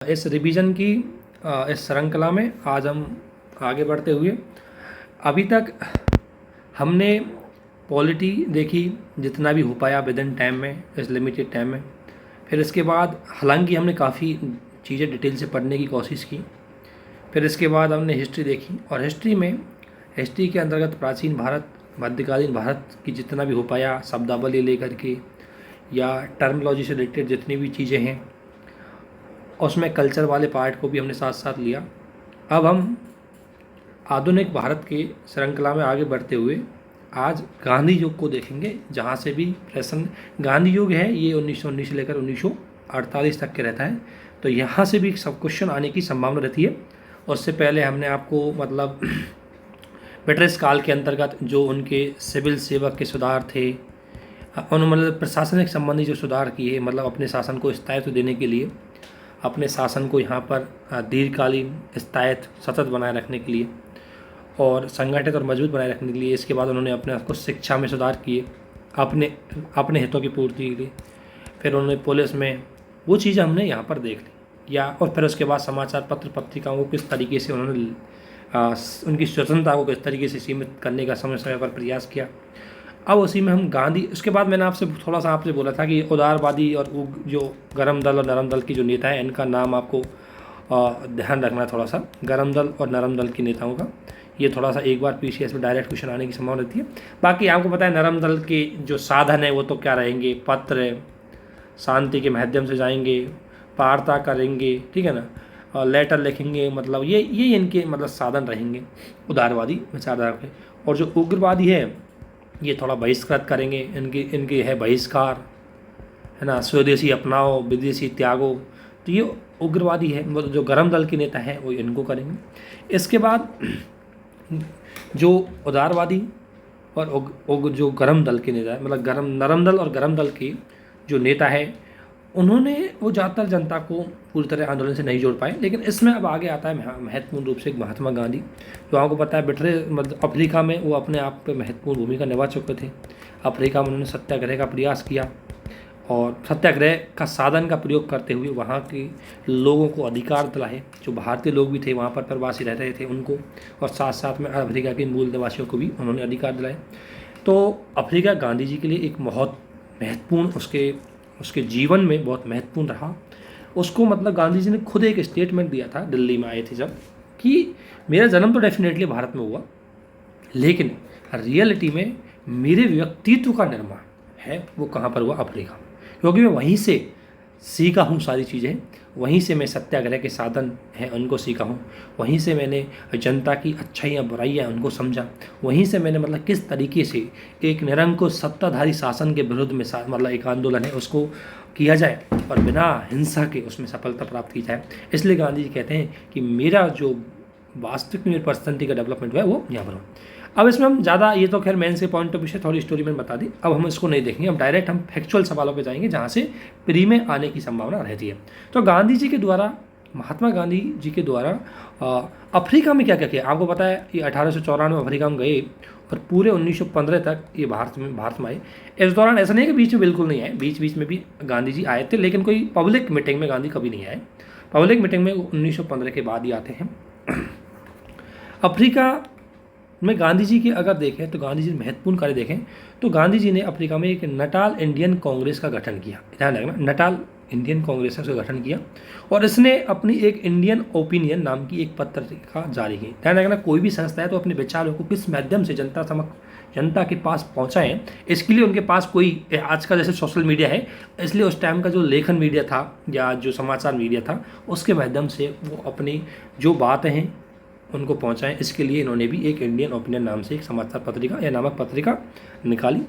इस रिवीजन की इस श्रृंखला में आज हम आगे बढ़ते हुए अभी तक हमने पॉलिटी देखी जितना भी हो पाया विद इन टाइम में, इस लिमिटेड टाइम में। फिर इसके बाद हालांकि हमने काफ़ी चीज़ें डिटेल से पढ़ने की कोशिश की। फिर इसके बाद हमने हिस्ट्री देखी और हिस्ट्री के अंतर्गत प्राचीन भारत, मध्यकालीन भारत की जितना भी हो पाया शब्दावली लेकर के या टर्मोलॉजी से रिलेटेड जितनी भी चीज़ें हैं, उसमें कल्चर वाले पार्ट को भी हमने साथ साथ लिया। अब हम आधुनिक भारत के श्रृंखला में आगे बढ़ते हुए आज गांधी युग को देखेंगे, जहाँ से भी प्रश्न गांधी युग है ये 1919 से लेकर 1948 तक के रहता है, तो यहाँ से भी सब क्वेश्चन आने की संभावना रहती है। उससे पहले हमने आपको मतलब ब्रिटिश काल के अंतर्गत जो उनके सिविल सेवक के सुधार थे, उन्होंने मतलब प्रशासनिक संबंधी जो सुधार किए, मतलब अपने शासन को स्थायित्व देने के लिए, अपने शासन को यहाँ पर दीर्घकालीन स्थायित्व सतत बनाए रखने के लिए और संगठित और मजबूत बनाए रखने के लिए। इसके बाद उन्होंने अपने आप को शिक्षा में सुधार किए अपने हितों की पूर्ति के लिए। फिर उन्होंने पुलिस में वो चीज़ें हमने यहाँ पर देख ली और फिर उसके बाद समाचार पत्र पत्रिकाओं को किस तरीके से उन्होंने उनकी स्वतंत्रता को किस तरीके से सीमित करने का समय समय पर प्रयास किया। अब उसी में हम गांधी, उसके बाद मैंने थोड़ा सा आपसे बोला था कि उदारवादी और जो गरम दल और नरम दल की जो नेता हैं, इनका नाम आपको ध्यान रखना है थोड़ा सा। गरम दल और नरम दल के नेताओं का ये थोड़ा सा एक बार पीसीएस में डायरेक्ट क्वेश्चन आने की संभावना रहती है। बाकी आपको पता है नरम दल के जो साधन है वो तो क्या रहेंगे, पत्र, शांति के माध्यम से जाएंगे, वार्ता करेंगे, ठीक है ना, और लेटर लिखेंगे, मतलब ये इनके मतलब साधन रहेंगे उदारवादी विचारधारा के। और जो उग्रवादी है ये थोड़ा बहिष्कृत करेंगे, इनके है बहिष्कार, है ना, स्वदेशी अपनाओ विदेशी त्यागो, तो ये उग्रवादी है। मतलब जो गरम दल के नेता हैं वो इनको करेंगे। इसके बाद जो उदारवादी और जो गरम दल के नेता है, मतलब नरम दल और गरम दल के जो नेता है, उन्होंने वो ज़्यादातर जनता को पूरी तरह आंदोलन से नहीं जोड़ पाए। लेकिन इसमें अब आगे आता है महत्वपूर्ण रूप से महात्मा गांधी, जो आपको पता है मतलब अफ्रीका में वो अपने आप पे महत्वपूर्ण भूमिका निभा चुके थे। अफ्रीका में उन्होंने सत्याग्रह का प्रयास किया और सत्याग्रह का साधन का प्रयोग करते हुए वहाँ के लोगों को अधिकार दिलाए, जो भारतीय लोग भी थे वहाँ पर प्रवासी रह रहे थे उनको, और साथ साथ में अफ्रीका के मूल निवासियों को भी उन्होंने अधिकार दिलाए। तो अफ्रीका गांधी जी के लिए एक बहुत महत्वपूर्ण, उसके जीवन में बहुत महत्वपूर्ण रहा। उसको मतलब गांधी जी ने खुद एक स्टेटमेंट दिया था दिल्ली में आए थे जब, कि मेरा जन्म तो डेफिनेटली भारत में हुआ, लेकिन रियलिटी में मेरे व्यक्तित्व का निर्माण है वो कहाँ पर हुआ, अफ्रीका में, क्योंकि मैं वहीं से सीखा हूँ सारी चीज़ें। वहीं से मैं सत्याग्रह के साधन हैं उनको सीखा हूँ, वहीं से मैंने जनता की अच्छाइयाँ बुराइयाँ उनको समझा, वहीं से मैंने मतलब किस तरीके से एक निरंकुश सत्ताधारी शासन के विरुद्ध में मतलब एक आंदोलन है उसको किया जाए और बिना हिंसा के उसमें सफलता प्राप्त की जाए। इसलिए गांधी जी कहते हैं कि मेरा जो वास्तविक मेरी पर्सनैलिटी का डेवलपमेंट हुआ है वो यहाँ पर हो। अब इसमें हम ज़्यादा, ये तो खैर मेंस के पॉइंट ऑफ व्यू से थोड़ी स्टोरी मैंने बता दी, अब हम इसको नहीं देखेंगे, हम डायरेक्ट हम फैक्चुअल सवालों पे जाएंगे जहाँ से प्री में आने की संभावना रहती है। तो गांधी जी के द्वारा, महात्मा गांधी जी के द्वारा अफ्रीका में क्या क्या किया, आपको पता है ये 1894 अफ्रीका में गए और पूरे 1915 तक ये भारत में आए। इस दौरान ऐसा नहीं है कि बीच में बिल्कुल नहीं आए, बीच में भी गांधी जी आए थे, लेकिन कोई पब्लिक मीटिंग में गांधी कभी नहीं आए। पब्लिक मीटिंग में 1915 के बाद ही आते हैं। अफ्रीका में गांधी जी के अगर देखें तो गांधी जी महत्वपूर्ण कार्य देखें तो गांधी जी ने अफ्रीका में एक नटाल इंडियन कांग्रेस का गठन किया। ध्यान रखना, नटाल इंडियन कांग्रेस का गठन किया और इसने अपनी एक इंडियन ओपिनियन नाम की एक पत्रिका जारी की। ध्यान रखना, कोई भी संस्था है तो अपने विचारों को किस माध्यम से जनता के पास पहुंचाएं, इसके लिए उनके पास कोई, आज का जैसे सोशल मीडिया है, इसलिए उस टाइम का जो लेखन मीडिया था या जो समाचार मीडिया था उसके माध्यम से वो अपनी जो बातें हैं उनको पहुंचाएं। इसके लिए इन्होंने भी एक इंडियन ओपिनियन नाम से एक समाचार पत्रिका या नामक पत्रिका निकाली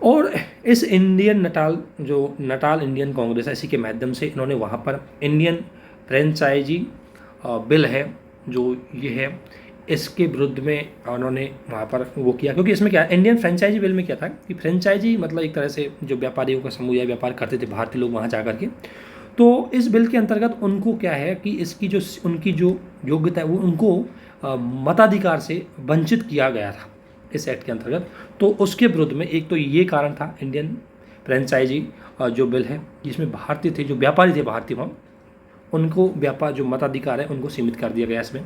और इस नटाल इंडियन कांग्रेस, इसी के माध्यम से इन्होंने वहाँ पर इंडियन फ्रेंचाइजी बिल है जो ये है, इसके विरुद्ध में उन्होंने वहाँ पर वो किया। क्योंकि इसमें क्या, इंडियन फ्रेंचाइजी बिल में क्या था कि फ्रेंचाइजी मतलब एक तरह से जो व्यापारियों का समूह या व्यापार करते थे भारतीय लोग वहाँ जा करके, तो इस बिल के अंतर्गत उनको क्या है कि इसकी जो उनकी जो योग्यता है वो उनको मताधिकार से वंचित किया गया था इस एक्ट के अंतर्गत। तो उसके विरुद्ध में एक तो ये कारण था इंडियन फ्रेंचाइजी जो बिल है, जिसमें भारतीय थे, जो व्यापारी थे भारतीय वहाँ, उनको व्यापार जो मताधिकार है उनको सीमित कर दिया गया इसमें।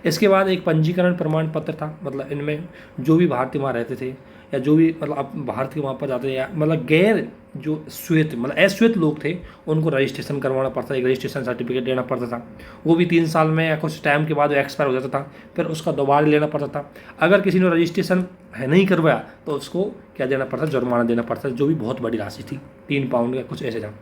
इसके बाद एक पंजीकरण प्रमाण पत्र था, मतलब इनमें जो भी भारतीय वहाँ रहते थे या जो भी मतलब अब भारत के वहाँ पर जाते थे या मतलब गैर जो श्वेत मतलब अश्वेत लोग थे उनको रजिस्ट्रेशन करवाना पड़ता था, एक रजिस्ट्रेशन सर्टिफिकेट देना पड़ता था। वो भी 3 साल में या कुछ टाइम के बाद एक्सपायर हो जाता था, फिर उसका दोबारा लेना पड़ता था। अगर किसी ने रजिस्ट्रेशन नहीं करवाया तो उसको क्या देना पड़ता, जुर्माना देना पड़ता, जो भी बहुत बड़ी राशि थी, 3 पाउंड या कुछ ऐसे था।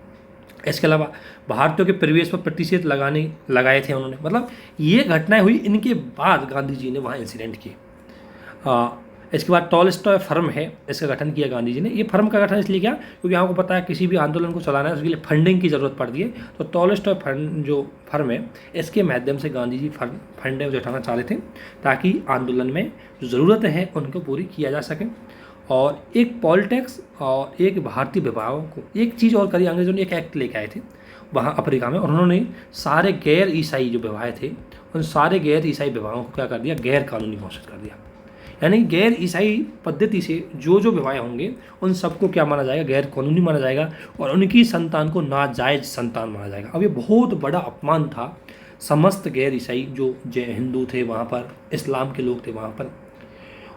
इसके अलावा भारतीयों के प्रवेश पर प्रतिषेध लगाए थे उन्होंने। मतलब ये घटनाएं हुई, इनके बाद गांधी जी ने वहाँ इंसिडेंट किए। इसके बाद टॉलस्टॉय फर्म है, इसका गठन किया गांधी जी ने। ये फर्म का गठन इसलिए किया क्योंकि आपको पता है किसी भी आंदोलन को चलाना है उसके लिए फंडिंग की ज़रूरत पड़ती है। तो टॉलस्टॉय फंड जो फर्म है इसके माध्यम से गांधी जी फंड है जुटाना चाह रहे थे ताकि आंदोलन में जो ज़रूरतें हैं उनको पूरी किया जा सके। और एक पॉलिटिक्स और एक भारतीय विभागों को एक चीज़ और करी, अंग्रेजों ने एक एक्ट लेके आए थे वहाँ अफ्रीका में, और उन्होंने सारे गैर ईसाई जो विवाह थे उन सारे गैर ईसाई विवाहों को क्या कर दिया, गैर कानूनी घोषित कर दिया। यानी गैर ईसाई पद्धति से जो विवाह होंगे उन सबको क्या माना जाएगा, गैर कानूनी माना जाएगा, और उनकी संतान को नाजायज संतान माना जाएगा। अब ये बहुत बड़ा अपमान था समस्त गैर ईसाई जो हिंदू थे वहाँ पर, इस्लाम के लोग थे वहाँ पर,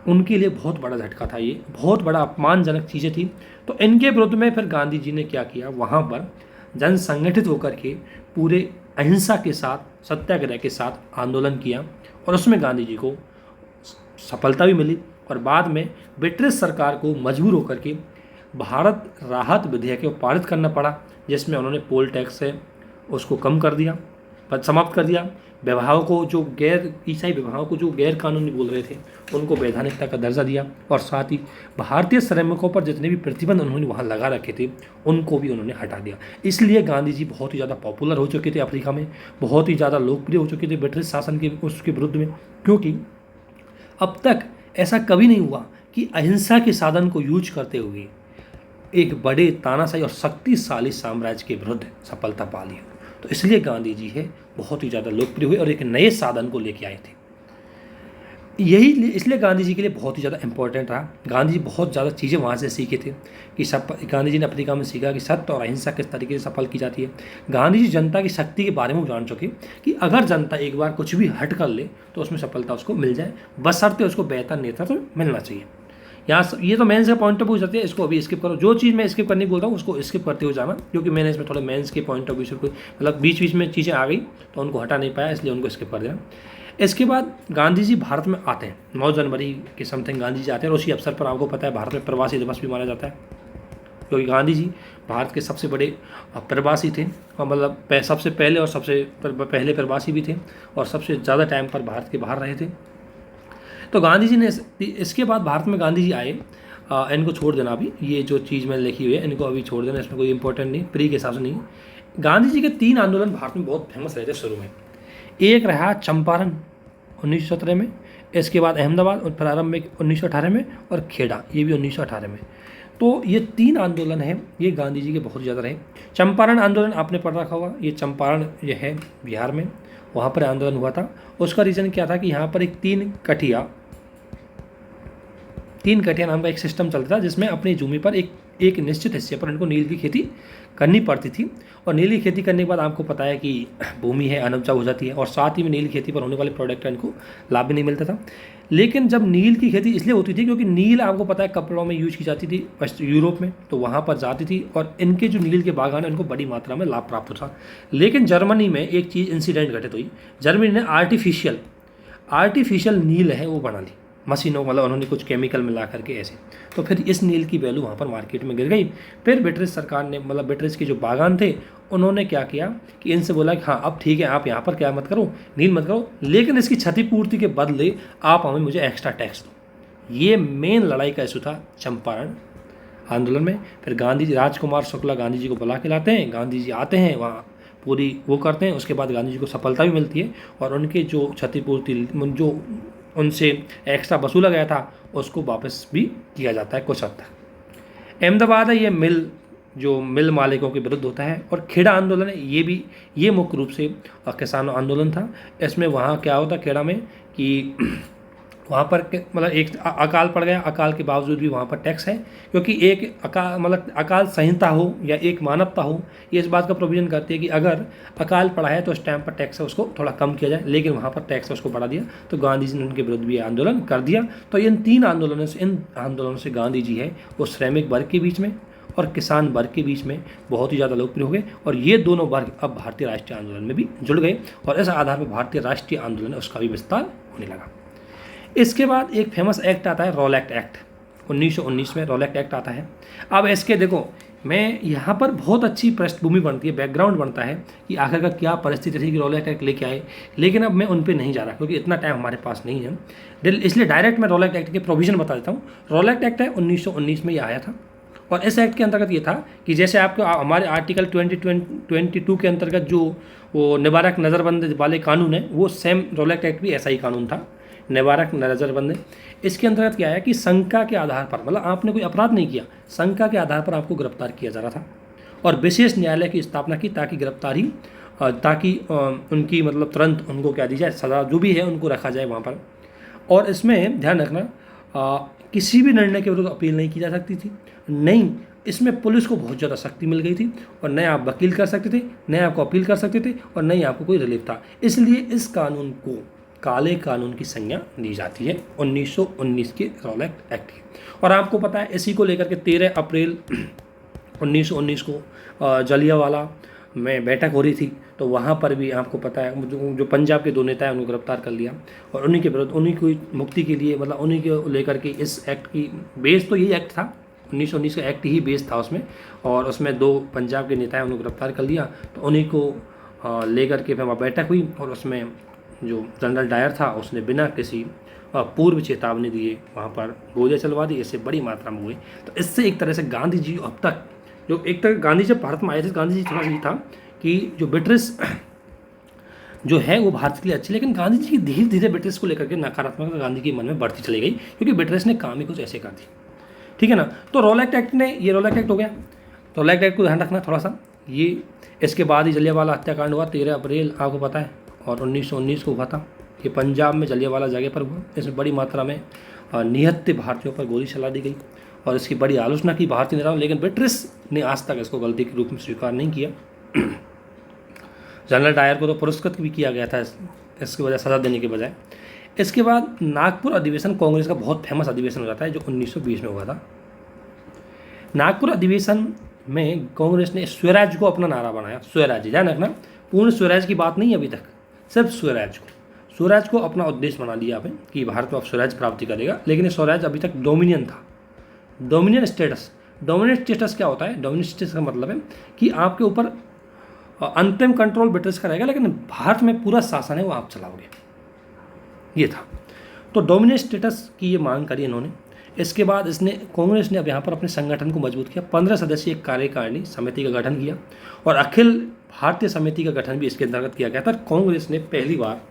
उनके लिए बहुत बड़ा झटका था, ये बहुत बड़ा अपमानजनक चीज़ें थी। तो इनके विरुद्ध में फिर गांधी जी ने क्या किया, वहाँ पर जन संगठित होकर के पूरे अहिंसा के साथ, सत्याग्रह के साथ आंदोलन किया, और उसमें गांधी जी को सफलता भी मिली। और बाद में ब्रिटिश सरकार को मजबूर होकर के भारत राहत विधेयक को पारित करना पड़ा, जिसमें उन्होंने पोल टैक्स है उसको कम कर दिया, समाप्त कर दिया। विवाहों को जो गैर ईसाई विवाहों को जो गैर कानूनी बोल रहे थे उनको वैधानिकता का दर्जा दिया, और साथ ही भारतीय श्रमिकों पर जितने भी प्रतिबंध उन्होंने वहाँ लगा रखे थे उनको भी उन्होंने हटा दिया। इसलिए गांधी जी बहुत ही ज़्यादा पॉपुलर हो चुके थे अफ्रीका में, बहुत ही ज़्यादा लोकप्रिय हो चुके थे ब्रिटिश शासन के उसके विरुद्ध में, क्योंकि अब तक ऐसा कभी नहीं हुआ कि अहिंसा के साधन को यूज करते हुए एक बड़े तानाशाही और शक्तिशाली साम्राज्य के विरुद्ध सफलता पा ली। तो इसलिए गांधी जी है बहुत ही ज़्यादा लोकप्रिय हुए और एक नए साधन को लेके आए थे। यही इसलिए गांधी जी के लिए बहुत ही ज़्यादा इंपॉर्टेंट रहा। गांधी जी बहुत ज़्यादा चीज़ें वहाँ से सीखे थे कि गांधी जी ने अफ्रीका में सीखा कि सत्य और अहिंसा किस तरीके से सफल की जाती है। गांधी जी जनता की शक्ति के बारे में जान चुके कि अगर जनता एक बार कुछ भी हट कर ले तो उसमें सफलता उसको मिल जाए, बशर्ते उसको बेहतर नेतृत्व तो मिलना चाहिए। यहाँ ये तो मेंस का पॉइंट ऑफ व्यू जाती है, इसको अभी स्किप करो। जो चीज़ मैं स्किप करने बोलता हूँ उसको स्किप करते हुए जाना, क्योंकि मैंने इसमें थोड़े मेंस के पॉइंट ऑफ व्यू से कोई मतलब बीच बीच में चीज़ें आ गई तो उनको हटा नहीं पाया, इसलिए उनको स्किप कर देना। इसके बाद गांधी जी भारत में आते हैं 9 जनवरी के समथिंग गांधी जी आते हैं, और उसी अवसर पर आपको पता है भारत में प्रवासी दिवस भी माना जाता है, क्योंकि गांधी जी भारत के सबसे बड़े प्रवासी थे, मतलब सबसे पहले और सबसे पहले प्रवासी भी थे, और सबसे ज़्यादा टाइम पर भारत के बाहर रहे थे। तो गांधी जी ने इसके बाद भारत में गांधी जी आए। इनको छोड़ देना अभी, ये जो चीज़ मैंने लिखी हुई है इनको अभी छोड़ देना, इसमें कोई इंपॉर्टेंट नहीं, प्री के हिसाब से नहीं। गांधी जी के 3 आंदोलन भारत में बहुत फेमस रहे थे शुरू में। एक रहा चंपारण 1917 में, इसके बाद अहमदाबाद और प्रारंभ में 1918 में, और खेड़ा ये भी 1918 में। तो ये 3 आंदोलन हैं, ये गांधी जी के बहुत ज़्यादा रहे। चंपारण आंदोलन आपने पढ़ रखा होगा, ये चंपारण ये है बिहार में, वहाँ पर आंदोलन हुआ था। उसका रीज़न क्या था कि यहाँ पर एक 3 कठिया नाम का एक सिस्टम चलता था, जिसमें अपनी जमीन पर एक निश्चित हिस्से पर इनको नील की खेती करनी पड़ती थी। और नील की खेती करने के बाद आपको पता है कि भूमि है अनउपजाऊ हो जाती है, और साथ ही में नील की खेती पर होने वाले प्रोडक्ट का इनको लाभ भी नहीं मिलता था। लेकिन जब नील की खेती इसलिए होती थी क्योंकि नील आपको पता है कपड़ों में यूज की जाती थी वेस्ट यूरोप में, तो वहाँ पर जाती थी, और इनके जो नील के बागान है उनको बड़ी मात्रा में लाभ प्राप्त होता। लेकिन जर्मनी में एक चीज़ इंसिडेंट घटित हुई, जर्मनी ने आर्टिफिशियल नील है वो बना ली मशीनों, मतलब उन्होंने कुछ केमिकल मिला करके ऐसे, तो फिर इस नील की वैल्यू वहाँ पर मार्केट में गिर गई। फिर ब्रिटिश सरकार ने, मतलब ब्रिटिश के जो बागान थे उन्होंने क्या किया कि इनसे बोला कि हाँ अब ठीक है, आप यहाँ पर क्या मत करो, नील मत करो, लेकिन इसकी क्षतिपूर्ति के बदले आप मुझे एक्स्ट्रा टैक्स दो। ये मेन लड़ाई का इशू था चंपारण आंदोलन में। फिर गांधी जी, राजकुमार शुक्ला गांधी जी को बुला के लाते हैं, गांधी जी आते हैं वहाँ पूरी वो करते हैं, उसके बाद गांधी जी को सफलता भी मिलती है, और उनके जो क्षतिपूर्ति जो उनसे एक्स्ट्रा वसूला गया था उसको वापस भी किया जाता है कुछ हद तक। अहमदाबाद है, ये मिल मालिकों के विरुद्ध होता है। और खेड़ा आंदोलन है, ये मुख्य रूप से किसान आंदोलन था। इसमें वहाँ क्या होता खेड़ा में कि वहाँ पर मतलब एक अकाल पड़ गया, अकाल के बावजूद भी वहाँ पर टैक्स है, क्योंकि एक अकाल मतलब अकाल संहिता हो या एक मानवता हो, ये इस बात का प्रोविजन करती है कि अगर अकाल पड़ा है तो उस टाइम पर टैक्स है उसको थोड़ा कम किया जाए, लेकिन वहाँ पर टैक्स है उसको बढ़ा दिया। तो गांधी जी ने उनके विरुद्ध भी आंदोलन कर दिया। तो इन आंदोलनों से गांधी जी है वो श्रमिक वर्ग के बीच में और किसान वर्ग के बीच में बहुत ही ज़्यादा लोकप्रिय हो गए, और ये दोनों वर्ग अब भारतीय राष्ट्रीय आंदोलन में भी जुड़ गए, और इस आधार पर भारतीय राष्ट्रीय आंदोलन है उसका भी विस्तार होने लगा। इसके बाद एक फेमस एक्ट आता है रॉलेट एक्ट, 1919 में रॉलेट एक्ट आता है। अब इसके देखो, मैं यहाँ पर बहुत अच्छी पृष्ठभूमि बनती है, बैकग्राउंड बनता है कि आखिर का क्या परिस्थिति थी कि रॉलेट एक्ट लेके आए, लेकिन अब मैं उन पर नहीं जा रहा क्योंकि इतना टाइम हमारे पास नहीं है, इसलिए डायरेक्ट मैं रॉलेट एक्ट के प्रोविजन बता देता हूँ। रॉलेट एक्ट है 1919 में ये आया था, और इस एक्ट के अंतर्गत ये था कि जैसे आपको हमारे आर्टिकल 22 के अंतर्गत जो वो निवारक नज़रबंद वाले कानून है, वो सेम रॉलेट एक्ट भी ऐसा ही कानून था, निवारक नज़रबंद। इसके अंतर्गत क्या है कि शंका के आधार पर, मतलब आपने कोई अपराध नहीं किया, शंका के आधार पर आपको गिरफ्तार किया जा रहा था, और विशेष न्यायालय की स्थापना की ताकि गिरफ्तारी ताकि उनकी मतलब तुरंत उनको क्या दी जाए, सज़ा जो भी है उनको रखा जाए वहाँ पर। और इसमें ध्यान रखना किसी भी निर्णय के विरुद्ध अपील नहीं की जा सकती थी, नहीं इसमें पुलिस को बहुत ज़्यादा शक्ति मिल गई थी, और न आप वकील कर सकते थे, न आपको अपील कर सकते थे, और न ही आपको कोई रिलीफ था। इसलिए इस कानून को काले कानून की संज्ञा दी जाती है 1919 के रॉलेट एक्ट की। और आपको पता है इसी को लेकर के 13 अप्रैल 1919 को जलियांवाला में बैठक हो रही थी, तो वहाँ पर भी आपको पता है जो पंजाब के 2 नेता हैं उनको गिरफ्तार कर लिया, और उन्हीं के विरुद्ध उन्हीं की मुक्ति के लिए, मतलब उन्हीं को लेकर के इस एक्ट की बेस तो यही एक्ट था, 1919 का एक्ट ही बेस था उसमें, और उसमें 2 पंजाब के नेता हैं उनको गिरफ्तार कर लिया। तो उन्हीं को लेकर के फिर वहाँ बैठक हुई, और उसमें जो जनरल डायर था उसने बिना किसी पूर्व चेतावनी दिए वहाँ पर गोलियाँ चलवा दी, इससे बड़ी मात्रा में हुई। तो इससे एक तरह से गांधी जी अब तक जो एक तरह गांधी जब भारत में आए थे, गांधी जी थोड़ा सा ये था कि जो ब्रिटिश जो है वो भारत के लिए अच्छी, लेकिन गांधी जी की धीरे धीरे ब्रिटिश को लेकर के नकारात्मकता गांधी के मन में बढ़ती चली गई, क्योंकि ब्रिटिश ने काम ही कुछ ऐसे कर दी, ठीक है ना। तो रॉलेट एक्ट ने, ये रॉलेट एक्ट हो गया, रॉलेट एक्ट को ध्यान रखना थोड़ा सा। ये इसके बाद ही जलियांवाला हत्याकांड हुआ 13 अप्रैल आपको पता है, और 1919 को हुआ था। ये पंजाब में जलियांवाला जगह पर हुआ, इसमें बड़ी मात्रा में निहत्थे भारतीयों पर गोली चला दी गई, और इसकी बड़ी आलोचना की भारतीय नेताओं, लेकिन ब्रिटिश ने आज तक इसको गलती के रूप में स्वीकार नहीं किया। जनरल डायर को तो पुरस्कृत भी किया गया था इसकी वजह सज़ा देने के बजाय। इसके बाद नागपुर अधिवेशन कांग्रेस का बहुत फेमस अधिवेशन हो जाता है, जो 1920 में हुआ था। नागपुर अधिवेशन में कांग्रेस ने स्वराज को अपना नारा बनाया, स्वराज, ध्यान रखना पूर्ण स्वराज की बात नहीं है अभी तक, सिर्फ स्वराज को अपना उद्देश्य बना लिया आपने कि भारत में अब स्वराज प्राप्ति करेगा, लेकिन ये स्वराज अभी तक डोमिनियन था, डोमिनियन स्टेटस। डोमिनेट स्टेटस क्या होता है? डोमिनेट स्टेटस का मतलब है कि आपके ऊपर अंतिम कंट्रोल ब्रिटिश का रहेगा, लेकिन भारत में पूरा शासन है वो आप चलाओगे, ये था। तो डोमिनेट स्टेटस की ये मांग करी इन्होंने। इसके बाद कांग्रेस ने अब यहाँ पर अपने संगठन को मजबूत किया, 15 सदस्यीय कार्यकारिणी समिति का गठन किया, और अखिल भारतीय समिति का गठन भी इसके अंतर्गत किया गया था। कांग्रेस ने पहली बार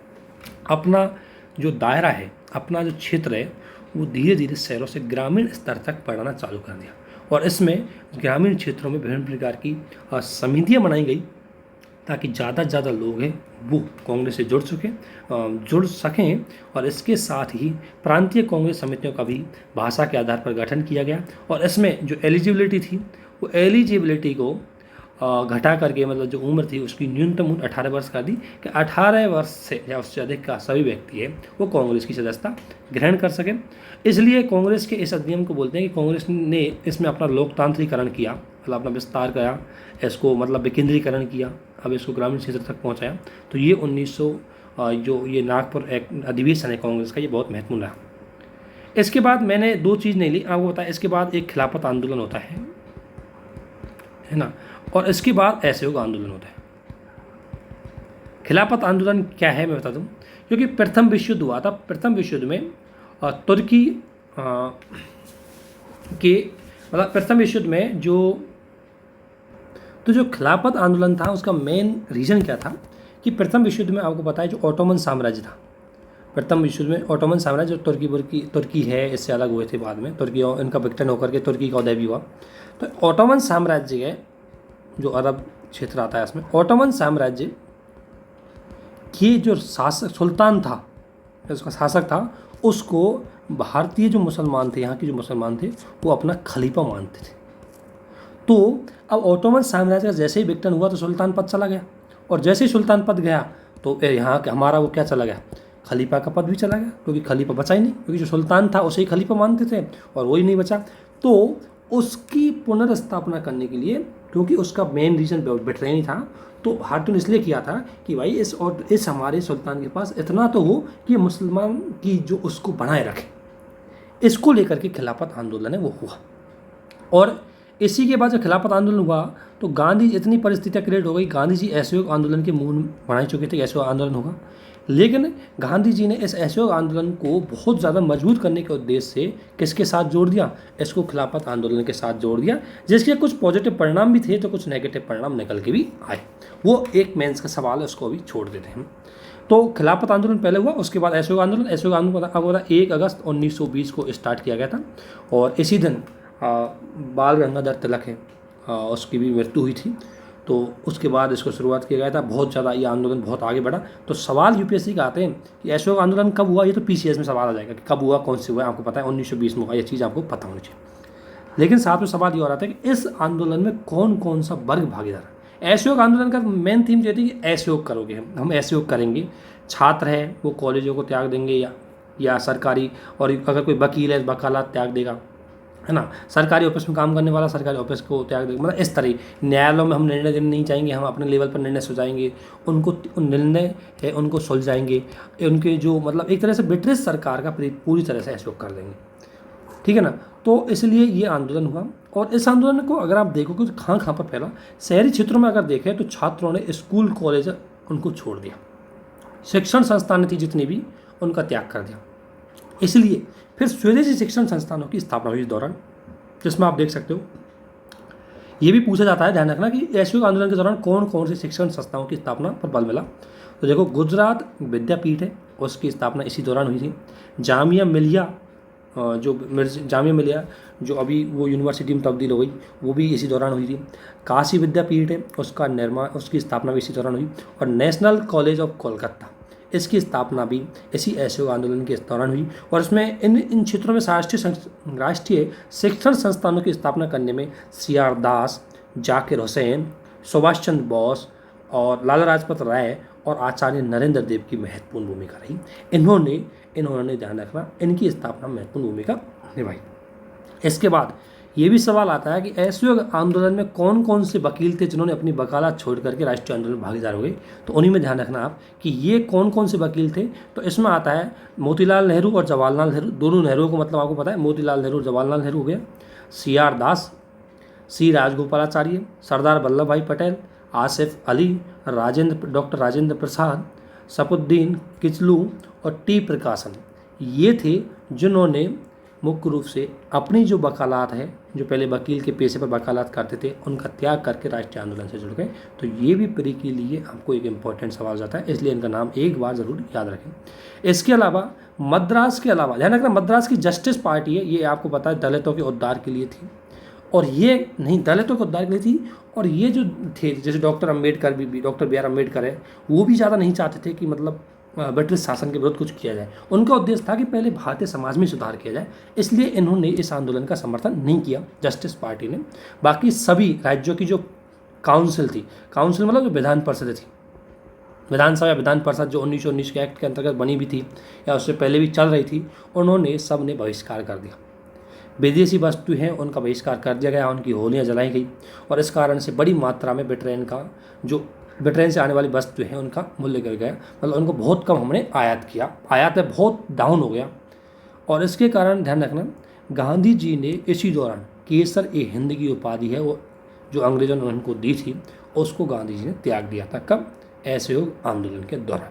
अपना जो दायरा है, अपना जो क्षेत्र है, वो धीरे धीरे शहरों से ग्रामीण स्तर तक बढ़ाना चालू कर दिया, और इसमें ग्रामीण क्षेत्रों में विभिन्न प्रकार की समितियाँ बनाई गई ताकि ज़्यादा से ज़्यादा लोग हैं वो कांग्रेस से जुड़ सकें। और इसके साथ ही प्रांतीय कांग्रेस समितियों का भी भाषा के आधार पर गठन किया गया, और इसमें जो एलिजिबिलिटी थी वो एलिजिबिलिटी को घटा करके, मतलब जो उम्र थी उसकी न्यूनतम उम्र 18 वर्ष कर दी कि 18 वर्ष से या उससे अधिक का सभी व्यक्ति है वो कांग्रेस की सदस्यता ग्रहण कर सके। इसलिए कांग्रेस के इस अधिनियम को बोलते हैं कि कांग्रेस ने इसमें अपना लोकतांत्रिकरण किया, मतलब अपना विस्तार किया, इसको मतलब विकेंद्रीकरण किया, अब इसको ग्रामीण क्षेत्र तक पहुंचाया। तो ये 1900 जो ये नागपुर अधिवेशन है कांग्रेस का, ये बहुत महत्वपूर्ण रहा। इसके बाद मैंने 2 चीज़ नहीं ली, आपको बताया। इसके बाद एक खिलाफत आंदोलन होता है ना, और इसके बाद असहयोग आंदोलन होता है। खिलाफत आंदोलन क्या है मैं बता दूं, क्योंकि प्रथम विश्व युद्ध हुआ था। प्रथम विश्व युद्ध में तुर्की के मतलब प्रथम विश्व युद्ध में जो खिलाफत आंदोलन था उसका मेन रीज़न क्या था कि प्रथम विश्व युद्ध में आपको पता है जो ऑटोमन साम्राज्य था, प्रथम विश्व युद्ध में ऑटोमन साम्राज्य जो तुर्की है इससे अलग हुए थे बाद में, तुर्की और इनका विघटन होकर के तुर्की का उदय भी हुआ। तो ऑटोमन साम्राज्य है जो अरब क्षेत्र आता है, इसमें ऑटोमन साम्राज्य की जो शासक सुल्तान था, उसका शासक था, उसको भारतीय जो मुसलमान थे, यहाँ के जो मुसलमान थे, वो अपना खलीफा मानते थे। तो अब ऑटोमन साम्राज्य का जैसे ही विघटन हुआ तो सुल्तान पद चला गया, और जैसे ही सुल्तान पद गया तो यहाँ हमारा वो क्या चला गया, खलीफा का पद भी चला गया, क्योंकि खलीफा बचा ही नहीं, क्योंकि जो सुल्तान था उसे ही खलीफा मानते थे और वही नहीं बचा। तो उसकी पुनर्स्थापना करने के लिए, क्योंकि उसका मेन रीजन बिटरेन ही था, तो भारत ने इसलिए किया था कि भाई इस हमारे सुल्तान के पास इतना तो हो कि मुसलमान की जो उसको बनाए रखे। इसको लेकर के खिलाफत आंदोलन है वो हुआ, और इसी के बाद जब खिलाफत आंदोलन हुआ तो गांधी इतनी परिस्थितियाँ क्रिएट हो गई, गांधी जी असहयोग आंदोलन के मूल बना चुके थे, असहयोग आंदोलन होगा, लेकिन गांधी जी ने इस असहयोग आंदोलन को बहुत ज़्यादा मजबूत करने के उद्देश्य से किसके साथ जोड़ दिया, इसको खिलाफत आंदोलन के साथ जोड़ दिया, जिसके कुछ पॉजिटिव परिणाम भी थे तो कुछ नेगेटिव परिणाम निकल के भी आए। वो एक मेंस का सवाल है, उसको अभी छोड़ देते हैं। तो खिलाफत आंदोलन पहले हुआ, उसके बाद असहयोग आंदोलन। असहयोग आंदोलन अब 1 अगस्त 1920 को स्टार्ट किया गया था, और इसी दिन बाल गंगाधर तिलक है, उसकी भी मृत्यु हुई थी। तो उसके बाद इसको शुरुआत किया गया था, बहुत ज़्यादा ये आंदोलन बहुत आगे बढ़ा। तो सवाल यूपीएससी का आते हैं कि असहयोग आंदोलन कब हुआ, ये तो पीसीएस में सवाल आ जाएगा कि कब हुआ, कौन से हुआ, आपको पता है 1920 में हुआ, ये चीज़ आपको पता होनी चाहिए। लेकिन साथ में सवाल ये हो रहा था कि इस आंदोलन में कौन कौन सा वर्ग भागीदार है। असहयोग आंदोलन का मेन थीम ये थी कि असहयोग करोगे, हम असहयोग करेंगे। छात्र हैं वो कॉलेजों को त्याग देंगे, या सरकारी, और अगर कोई वकील है वकालत त्याग देगा, है ना। सरकारी ऑफिस में काम करने वाला सरकारी ऑफिस को त्याग देगा, मतलब इस तरह। न्यायालयों में हम निर्णय देने नहीं चाहेंगे, हम अपने लेवल पर निर्णय सुलझाएंगे, उनको निर्णय है उनको सुलझाएंगे, उनके जो मतलब एक तरह से ब्रिटिश सरकार का पूरी तरह से सहयोग कर देंगे, ठीक है ना। तो इसलिए ये आंदोलन हुआ, और इस आंदोलन को अगर आप देखोगे तो कहाँ कहाँ पर फैला। शहरी क्षेत्रों में अगर देखें तो छात्रों ने स्कूल कॉलेज उनको छोड़ दिया, शिक्षण संस्थान थी जितनी भी उनका त्याग कर दिया। इसलिए फिर स्वदेशी शिक्षण संस्थानों की स्थापना हुई इस दौरान, जिसमें आप देख सकते हो ये भी पूछा जाता है, ध्यान रखना कि असहयोग आंदोलन के दौरान कौन कौन से शिक्षण संस्थाओं की स्थापना पर बल मिला। तो देखो, गुजरात विद्यापीठ है, उसकी स्थापना इसी दौरान हुई थी। जामिया मिलिया जो अभी वो यूनिवर्सिटी में तब्दील हो गई, वो भी इसी दौरान हुई थी। काशी विद्यापीठ है, उसकी स्थापना भी इसी दौरान हुई। और नेशनल कॉलेज ऑफ कोलकाता, इसकी स्थापना भी इसी असहयोग आंदोलन के दौरान हुई। और इसमें इन क्षेत्रों में राष्ट्रीय शिक्षण संस्थानों की स्थापना करने में CR दास, जाकिर हुसैन, सुभाष चंद्र बोस और लाला लाजपत राय और आचार्य नरेंद्र देव की महत्वपूर्ण भूमिका रही। इन्होंने ध्यान रखना, इनकी स्थापना महत्वपूर्ण भूमिका निभाई। इसके बाद ये भी सवाल आता है कि असहयोग आंदोलन में कौन कौन से वकील थे जिन्होंने अपनी वकालत छोड़ करके राष्ट्रीय आंदोलन में भागीदार हो गए। तो उन्हीं में ध्यान रखना आप कि ये कौन कौन से वकील थे। तो इसमें आता है मोतीलाल नेहरू और जवाहरलाल नेहरू, दोनों नेहरू को मतलब आपको पता है, मोतीलाल नेहरू और जवाहरलाल नेहरू हो गया। CR दास, C राजगोपालाचार्य, सरदार वल्लभ भाई पटेल, आसिफ अली, डॉक्टर राजेंद्र प्रसाद, सफुद्दीन किचलू और T प्रकाशन, ये थे जिन्होंने मुख्य रूप से अपनी जो वकालत है, जो पहले वकील के पेशे पर वकालत करते थे, उनका त्याग करके राष्ट्रीय आंदोलन से जुड़ गए। तो ये भी प्री के लिए आपको एक इम्पॉर्टेंट सवाल जाता है, इसलिए इनका नाम एक बार ज़रूर याद रखें। इसके अलावा मद्रास के अलावा ध्यान रखना, मद्रास की जस्टिस पार्टी है, ये आपको पता है दलितों के उद्धार के लिए थी, और ये नहीं दलितों के उद्धार के लिए थी। और ये जो थे जैसे डॉक्टर अम्बेडकर भी डॉक्टर BR अम्बेडकर है, वो भी ज़्यादा नहीं चाहते थे कि मतलब ब्रिटिश शासन के विरुद्ध कुछ किया जाए। उनका उद्देश्य था कि पहले भारतीय समाज में सुधार किया जाए, इसलिए इन्होंने इस आंदोलन का समर्थन नहीं किया जस्टिस पार्टी ने। बाकी सभी राज्यों की जो काउंसिल थी, काउंसिल मतलब जो विधान परिषद थी, विधानसभा या विधान परिषद जो 1919 के एक्ट के अंतर्गत बनी भी थी या उससे पहले भी चल रही थी, उन्होंने सब ने बहिष्कार कर दिया। विदेशी वस्तु हैं उनका बहिष्कार कर दिया गया, उनकी होलियाँ जलाई गई, और इस कारण से बड़ी मात्रा में ब्रिटेन से आने वाली वस्तु हैं उनका मूल्य गिर गया, मतलब उनको बहुत कम हमने आयात किया, आयात में बहुत डाउन हो गया। और इसके कारण ध्यान रखना, गांधी जी ने इसी दौरान केसर-ए-हिंद की उपाधि है वो जो अंग्रेजों ने उनको दी थी, उसको गांधी जी ने त्याग दिया था। कब? असहयोग आंदोलन के दौरान।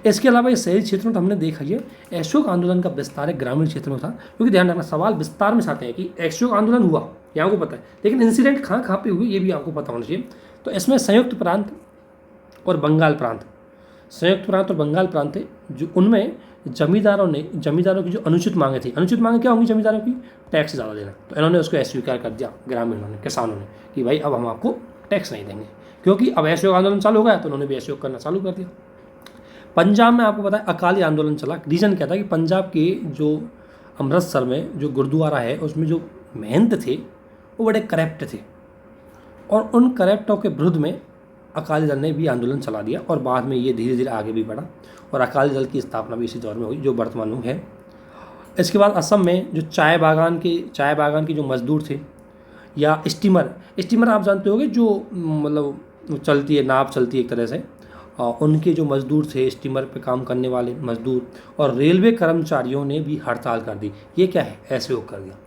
इसके अलावा ये शहरी क्षेत्रों में तो हमने देखा ये असहयोग आंदोलन का विस्तार ग्रामीण क्षेत्रों में था, क्योंकि ध्यान रखना सवाल विस्तार में आते हैं कि असहयोग आंदोलन हुआ ये आपको पता है, लेकिन इंसिडेंट कहाँ कहाँ पे हुए ये भी आपको पता होना चाहिए। तो इसमें संयुक्त प्रांत और बंगाल प्रांत, संयुक्त प्रांत और बंगाल प्रांत थे, जो उनमें जमींदारों की जो अनुचित मांगे थी, अनुचित मांगे क्या होंगी जमींदारों की? टैक्स ज़्यादा देना। तो इन्होंने उसको अस्वीकार कर दिया ग्रामीणों ने, किसानों ने, कि भाई अब हम आपको टैक्स नहीं देंगे, क्योंकि अब असहयोग आंदोलन चालू हो गया तो उन्होंने भी असहयोग करना चालू कर दिया। पंजाब में आपको पता है अकाली आंदोलन चला। रीज़न क्या था कि पंजाब के जो अमृतसर में जो गुरुद्वारा है उसमें जो महंत थे वो बड़े करप्ट थे, और उन करप्टों के विरुद्ध में अकाली दल ने भी आंदोलन चला दिया, और बाद में ये धीरे धीरे आगे भी बढ़ा और अकाली दल की स्थापना भी इसी दौर में हुई जो वर्तमान में है। इसके बाद असम में जो चाय बागान के जो मजदूर थे, या स्टीमर आप जानते होंगे जो मतलब चलती है, नाव चलती है एक तरह से, उनके जो मजदूर थे स्टीमर पे काम करने वाले मजदूर, और रेलवे कर्मचारियों ने भी हड़ताल कर दी। ये क्या है, ऐसे वो कर दिया।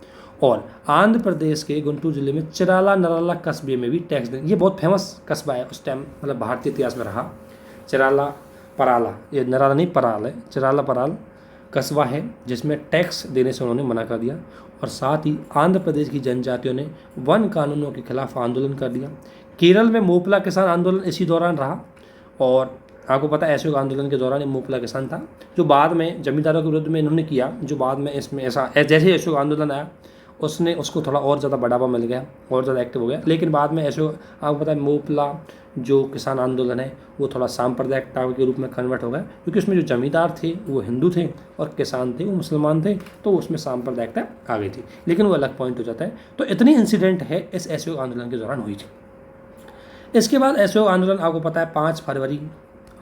और आंध्र प्रदेश के गुंटूर जिले में चिराला नराला कस्बे में भी टैक्स देने, ये बहुत फेमस कस्बा है उस टाइम, मतलब भारतीय इतिहास में रहा। चिराला पराला, ये नराला नहीं पराल है, चिराला पराल कस्बा है जिसमें टैक्स देने से उन्होंने मना कर दिया। और साथ ही आंध्र प्रदेश की जनजातियों ने वन कानूनों के खिलाफ आंदोलन कर दिया। केरल में मोपला किसान आंदोलन इसी दौरान रहा, और आपको पता है असहयोग आंदोलन के दौरान मोपला किसान था जो बाद में जमींदारों के विरुद्ध में इन्होंने किया, जो बाद में इसमें ऐसा जैसे असहयोग आंदोलन आया उसको थोड़ा और ज़्यादा बढ़ावा मिल गया और ज़्यादा एक्टिव हो गया। लेकिन बाद में ऐसे आपको पता है मोपला जो किसान आंदोलन है वो थोड़ा सांप्रदायिकता के रूप में कन्वर्ट हो गया, क्योंकि उसमें जो जमींदार थे वो हिंदू थे और किसान थे वो मुसलमान थे, तो उसमें सांप्रदायिकता आ गई थी, लेकिन वो अलग पॉइंट हो जाता है। तो इतनी इंसिडेंट है इस असहयोग आंदोलन के दौरान हुई थी। इसके बाद असहयोग आंदोलन आपको पता है 5 फरवरी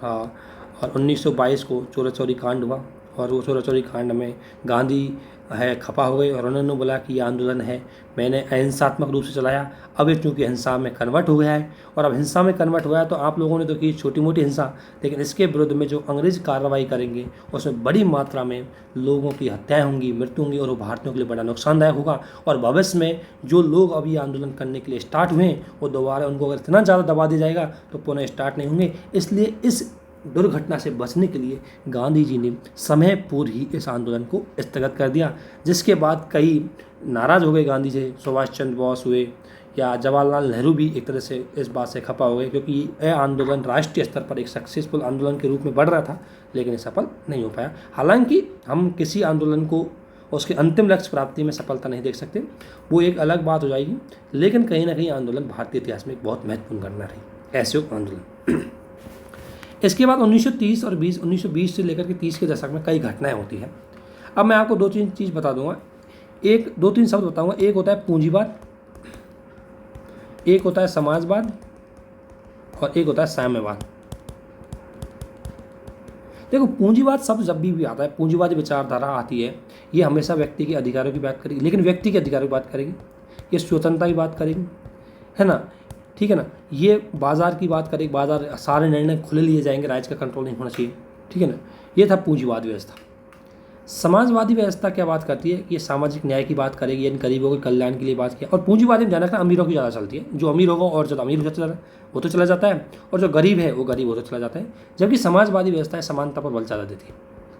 और 1922 को चोरा चोरी कांड हुआ, और वो चोरा चोरी कांड में गांधी है खपा हो गए और उन्होंने बोला कि ये आंदोलन है मैंने अहिंसात्मक रूप से चलाया, अब ये चूँकि हिंसा में कन्वर्ट हो गया है, और अब हिंसा में कन्वर्ट हुआ है तो आप लोगों ने तो की छोटी मोटी हिंसा, लेकिन इसके विरुद्ध में जो अंग्रेज कार्रवाई करेंगे उसमें बड़ी मात्रा में लोगों की हत्याएं होंगी, मृत्यु होंगी, और वो भारतीयों के लिए बड़ा नुकसानदायक होगा। और भविष्य में जो लोग अभी आंदोलन करने के लिए स्टार्ट हुए हैं वो दोबारा उनको अगर इतना ज़्यादा दबा दिया जाएगा तो पुनः स्टार्ट नहीं होंगे। इसलिए इस दुर्घटना से बचने के लिए गांधी जी ने समय पूर्व ही इस आंदोलन को स्थगित कर दिया, जिसके बाद कई नाराज़ हो गए गांधी जी, सुभाष चंद्र बोस हुए या जवाहरलाल नेहरू भी एक तरह से इस बात से खपा हो गए, क्योंकि यह आंदोलन राष्ट्रीय स्तर पर एक सक्सेसफुल आंदोलन के रूप में बढ़ रहा था लेकिन ये सफल नहीं हो पाया। हालांकि हम किसी आंदोलन को उसके अंतिम लक्ष्य प्राप्ति में सफलता नहीं देख सकते, वो एक अलग बात हो जाएगी, लेकिन कहीं ना कहीं आंदोलन भारतीय इतिहास में एक बहुत महत्वपूर्ण घटना रही, असहयोग आंदोलन। इसके बाद 1930 और 1920 से लेकर के 30 के दशक में कई घटनाएं होती हैं। अब मैं आपको 2-3 चीज़ बता दूंगा, 2-3 शब्द बताऊंगा। एक होता है पूंजीवाद, एक होता है समाजवाद, और एक होता है साम्यवाद। देखो पूंजीवाद शब्द जब भी आता है, पूंजीवादी विचारधारा आती है, ये हमेशा व्यक्ति के अधिकारों की बात करेगी, लेकिन व्यक्ति के अधिकारों की बात करेगी, ये स्वतंत्रता की बात करेगी, है ना, ठीक है ना। ये बाजार की बात करेगी, बाजार सारे निर्णय खुले लिए जाएंगे, राज्य का कंट्रोल नहीं होना चाहिए, ठीक है ना। ये था पूंजीवादी व्यवस्था। समाजवादी व्यवस्था क्या बात करती है, ये सामाजिक न्याय की बात करेगी, यानी गरीबों के कल्याण के लिए बात किया। और पूंजीवादी में ध्यान रखना अमीरों की ज़्यादा चलती है, जो अमीर होगा और ज़्यादा अमीर वो तो चला जाता है, और जो गरीब है वो गरीब होता चला जाता है। जबकि समाजवादी व्यवस्था समानता पर बल ज़्यादा देती है,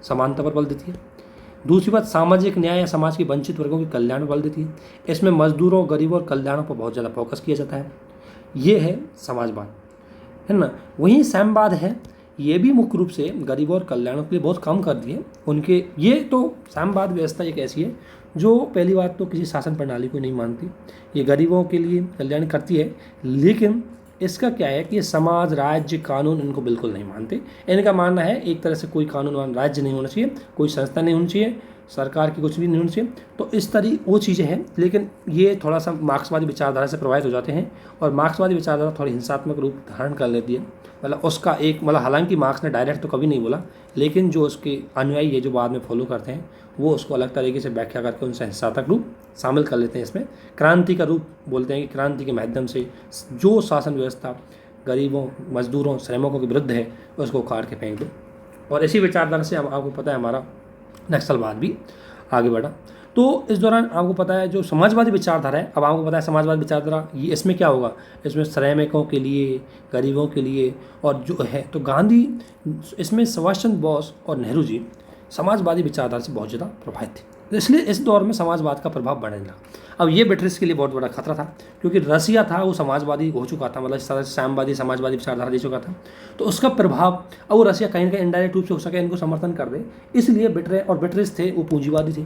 समानता पर बल देती है। दूसरी बात सामाजिक न्याय या समाज के वंचित वर्गों के कल्याण पर बल देती है। इसमें मजदूरों, गरीबों और कल्याणों पर बहुत ज़्यादा फोकस किया जाता है। ये है समाजवाद, है ना। वहीं साम्यवाद है, ये भी मुख्य रूप से गरीबों और कल्याणों के लिए बहुत काम कर दिए उनके। ये तो साम्यवाद व्यवस्था एक ऐसी है जो पहली बात तो किसी शासन प्रणाली को नहीं मानती, ये गरीबों के लिए कल्याण करती है, लेकिन इसका क्या है कि ये समाज, राज्य, कानून इनको बिल्कुल नहीं मानते। इनका मानना है एक तरह से कोई कानून राज्य नहीं होना चाहिए, कोई संस्था नहीं होनी चाहिए, सरकार की कुछ भी नहीं होनी चाहिए। तो इस तरह वो चीज़ें हैं, लेकिन ये थोड़ा सा मार्क्सवादी विचारधारा से प्रभावित हो जाते हैं, और मार्क्सवादी विचारधारा थोड़ी हिंसात्मक रूप धारण कर लेती है। मतलब उसका एक हालांकि मार्क्स ने डायरेक्ट तो कभी नहीं बोला, लेकिन जो उसके अनुयायी है जो बाद में फॉलो करते हैं वो उसको अलग तरीके से व्याख्या करके उनसे हिंसात्मक रूप शामिल कर लेते हैं। इसमें क्रांति का रूप बोलते हैं कि क्रांति के माध्यम से जो शासन व्यवस्था गरीबों, मजदूरों, श्रमिकों के विरुद्ध है उसको उखाड़ के फेंक दो। और इसी विचारधारा से आपको पता है हमारा नक्सलवाद भी आगे बढ़ा। तो इस दौरान आपको पता है जो समाजवादी विचारधारा है, अब आपको पता है समाजवादी विचारधारा ये इसमें क्या होगा, इसमें श्रमिकों के लिए, गरीबों के लिए, और जो है तो गांधी इसमें सुभाष चंद्र बोस और नेहरू जी समाजवादी विचारधारा से बहुत ज़्यादा प्रभावित थे, तो इसलिए इस दौर में समाजवाद का प्रभाव बढ़ने लगा। अब ये ब्रिटिश के लिए बहुत बड़ा खतरा था, क्योंकि रसिया था वो समाजवादी हो चुका था, मतलब साम्यवादी समाजवादी विचारधारा दे चुका था, तो उसका प्रभाव अब वो रसिया कहीं ना कहीं इनडायरेक्ट रूप से हो सके इनको समर्थन कर दे, इसलिए ब्रिटिश थे वो पूंजीवादी थे,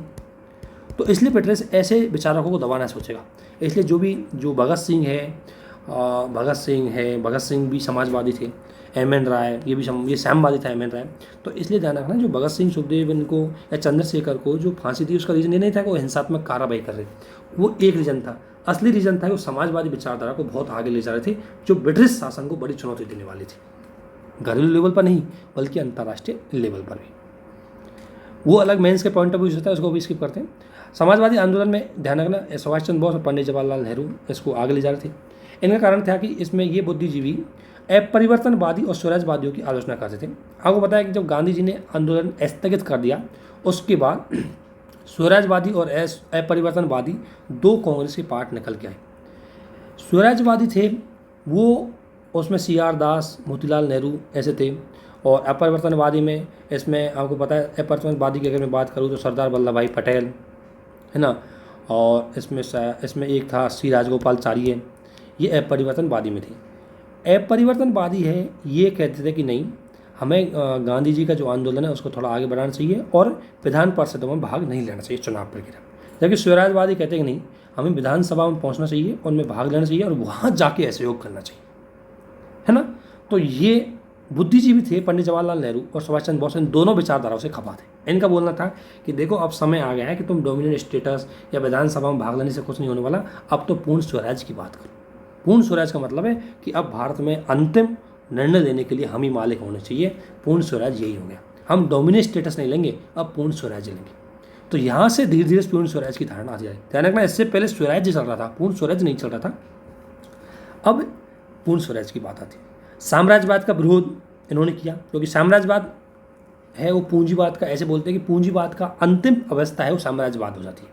तो इसलिए ब्रिटिश ऐसे विचारकों को दबाना सोचेगा। इसलिए जो भगत सिंह है भगत सिंह है, भगत सिंह भी समाजवादी थे, एम.एन. राय ये साम्यवादी था एम.एन. राय। तो इसलिए ध्यान रखना, जो भगत सिंह, सुखदेव इनको या चंद्रशेखर को जो फांसी दी उसका रीज़न ये नहीं था कि वो हिंसात्मक कार्रवाई कर रहे, वो एक रीज़न था। असली रीज़न था कि वो समाजवादी विचारधारा को बहुत आगे ले जा रहे थे, जो ब्रिटिश शासन को बड़ी चुनौती देने वाली थी, घरेलू लेवल पर नहीं बल्कि अंतर्राष्ट्रीय लेवल पर भी। वो अलग मेंस के पॉइंट ऑफ व्यू से होता है, उसको भी स्किप करते हैं। समाजवादी आंदोलन में ध्यान रखना, सुभाष चंद्र बोस और पंडित जवाहरलाल नेहरू इसको आगे ले जा रहे थे। इनका कारण था कि इसमें ये बुद्धिजीवी अपरिवर्तनवादी और स्वराजवादियों की आलोचना करते थे। आपको पता है कि जब गांधी जी ने आंदोलन स्थगित कर दिया, उसके बाद स्वराजवादी और अपरिवर्तनवादी दो कांग्रेस के पार्ट निकल के आए। स्वराजवादी थे वो, उसमें C.R. दास, मोतीलाल नेहरू ऐसे थे, और अपरिवर्तनवादी में इसमें आपको पता है, अपरिवर्तनवादी की अगर मैं बात करूँ तो सरदार वल्लभ भाई पटेल है ना, और इसमें एक था श्री राजगोपालचारी, ये अपरिवर्तनवादी में थे। अपरिवर्तनवादी है ये कहते थे कि नहीं, हमें गांधी जी का जो आंदोलन है उसको थोड़ा आगे बढ़ाना चाहिए और विधान पार्षदों में भाग नहीं लेना चाहिए चुनाव प्रक्रिया। जबकि स्वराजवादी कहते हैं कि नहीं, हमें विधानसभा में पहुंचना चाहिए, उनमें भाग लेना चाहिए और वहाँ जाके असहयोग करना चाहिए, है ना। तो ये बुद्धिजीवी थे पंडित जवाहरलाल नेहरू और सुभाष चंद्र बोस, इन दोनों विचारधाराओं से खपा थे। इनका बोलना था कि देखो अब समय आ गया है कि तुम डोमिनेंट स्टेटस या विधानसभा में भाग लेने से कुछ नहीं होने वाला, अब तो पूर्ण स्वराज की बात करो। पूर्ण स्वराज का मतलब है कि अब भारत में अंतिम निर्णय लेने के लिए हम ही मालिक होने चाहिए। पूर्ण स्वराज यही हो गया, हम डोमिनेंट स्टेटस नहीं लेंगे, अब पूर्ण स्वराज लेंगे। तो यहाँ से धीरे धीरे पूर्ण स्वराज की धारणा आ जाए। ध्यान रखना, इससे पहले स्वराज चल रहा था, पूर्ण स्वराज नहीं चल रहा था, अब पूर्ण स्वराज की बात आती है। साम्राज्यवाद का विरोध इन्होंने किया, क्योंकि साम्राज्यवाद है वो पूंजीवाद का, ऐसे बोलते हैं कि पूंजीवाद का अंतिम अवस्था है वो साम्राज्यवाद हो जाती है।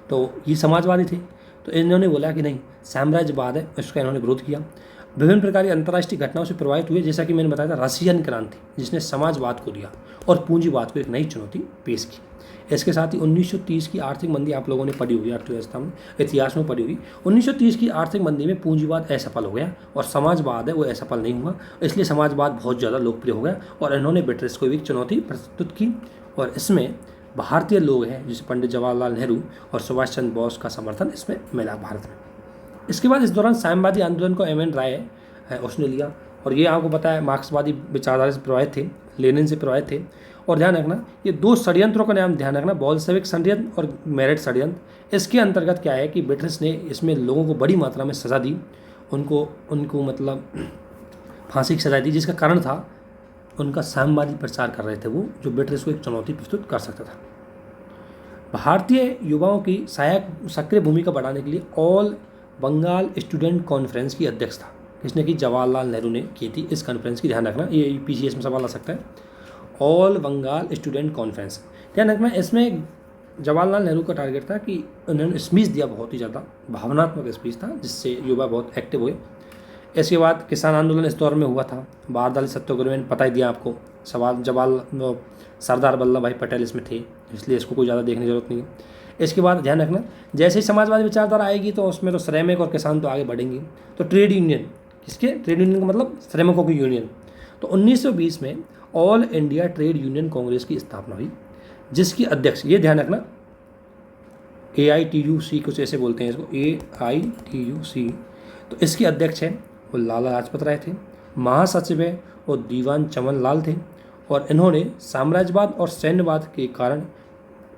तो ये समाजवादी थे, तो इन्होंने बोला कि नहीं साम्राज्यवाद है, इसका इन्होंने विरोध किया। विभिन्न प्रकार की अंतर्राष्ट्रीय घटनाओं से प्रभावित हुए, जैसा कि मैंने बताया था रशियन क्रांति, जिसने समाजवाद को दिया और पूंजीवाद को एक नई चुनौती पेश की। इसके साथ ही 1930 की आर्थिक मंदी आप लोगों ने पढ़ी होगी, अर्थव्यवस्था में इतिहास में पढ़ी होगी। 1930 की आर्थिक मंदी में पूंजीवाद असफल हो गया और समाजवाद है वो असफल नहीं हुआ, इसलिए समाजवाद बहुत ज़्यादा लोकप्रिय हो गया और इन्होंने ब्रिटिश को भी चुनौती प्रस्तुत की। और इसमें भारतीय लोग हैं जैसे पंडित जवाहरलाल नेहरू और सुभाष चंद्र बोस का समर्थन इसमें मिला भारत में। इसके बाद इस दौरान साम्यवादी आंदोलन को एम.एन. राय है उसने लिया, और ये आपको पता है मार्क्सवादी विचारधारा से प्रभावित थे, लेनिन से प्रभावित थे। और ध्यान रखना, ये दो षड्यंत्रों का नाम ध्यान रखना, बॉल्शेविक षड्यंत्र और मेरठ षड्यंत्र। इसके अंतर्गत क्या है कि ब्रिटिश ने इसमें लोगों को बड़ी मात्रा में सज़ा दी, उनको मतलब फांसी की सजा दी, जिसका कारण था उनका साम्यवादी प्रचार कर रहे थे वो, जो ब्रिटिश को एक चुनौती प्रस्तुत कर सकता था। भारतीय युवाओं की सहायक सक्रिय भूमिका बढ़ाने के लिए ऑल बंगाल स्टूडेंट कॉन्फ्रेंस की अध्यक्ष था, जिसने कि जवाहरलाल नेहरू ने की थी। इस कॉन्फ्रेंस की ध्यान रखना, ये PCS में सवाल आ सकता है। ऑल बंगाल स्टूडेंट कॉन्फ्रेंस, ध्यान रखना, इसमें जवाहरलाल नेहरू का टारगेट था कि उन्होंने स्पीच दिया, बहुत ही ज़्यादा भावनात्मक स्पीच था, जिससे युवा बहुत एक्टिव हुए। इसके बाद किसान आंदोलन इस दौर में हुआ था, बारदाली सत्याग्रह में पता ही दिया आपको, सरदार वल्लभ भाई पटेल इसमें थे, इसलिए इसको कोई ज़्यादा देखने की जरूरत नहीं है। इसके बाद ध्यान रखना, जैसे ही समाजवादी विचारधारा आएगी तो उसमें तो श्रमिक और किसान तो आगे बढ़ेंगे। तो ट्रेड यूनियन, किसके ट्रेड यूनियन का मतलब श्रमिकों की यूनियन। तो 1920 में all India trade union Congress की स्थापना हुई, जिसकी अध्यक्ष, ये ध्यान रखना, AITUC कुछ ऐसे बोलते हैं इसको, AITUC। तो इसके अध्यक्ष हैं वो लाला लाजपत राय थे, महासचिव है और दीवान चमन लाल थे। और इन्होंने साम्राज्यवाद और सैन्यवाद के कारण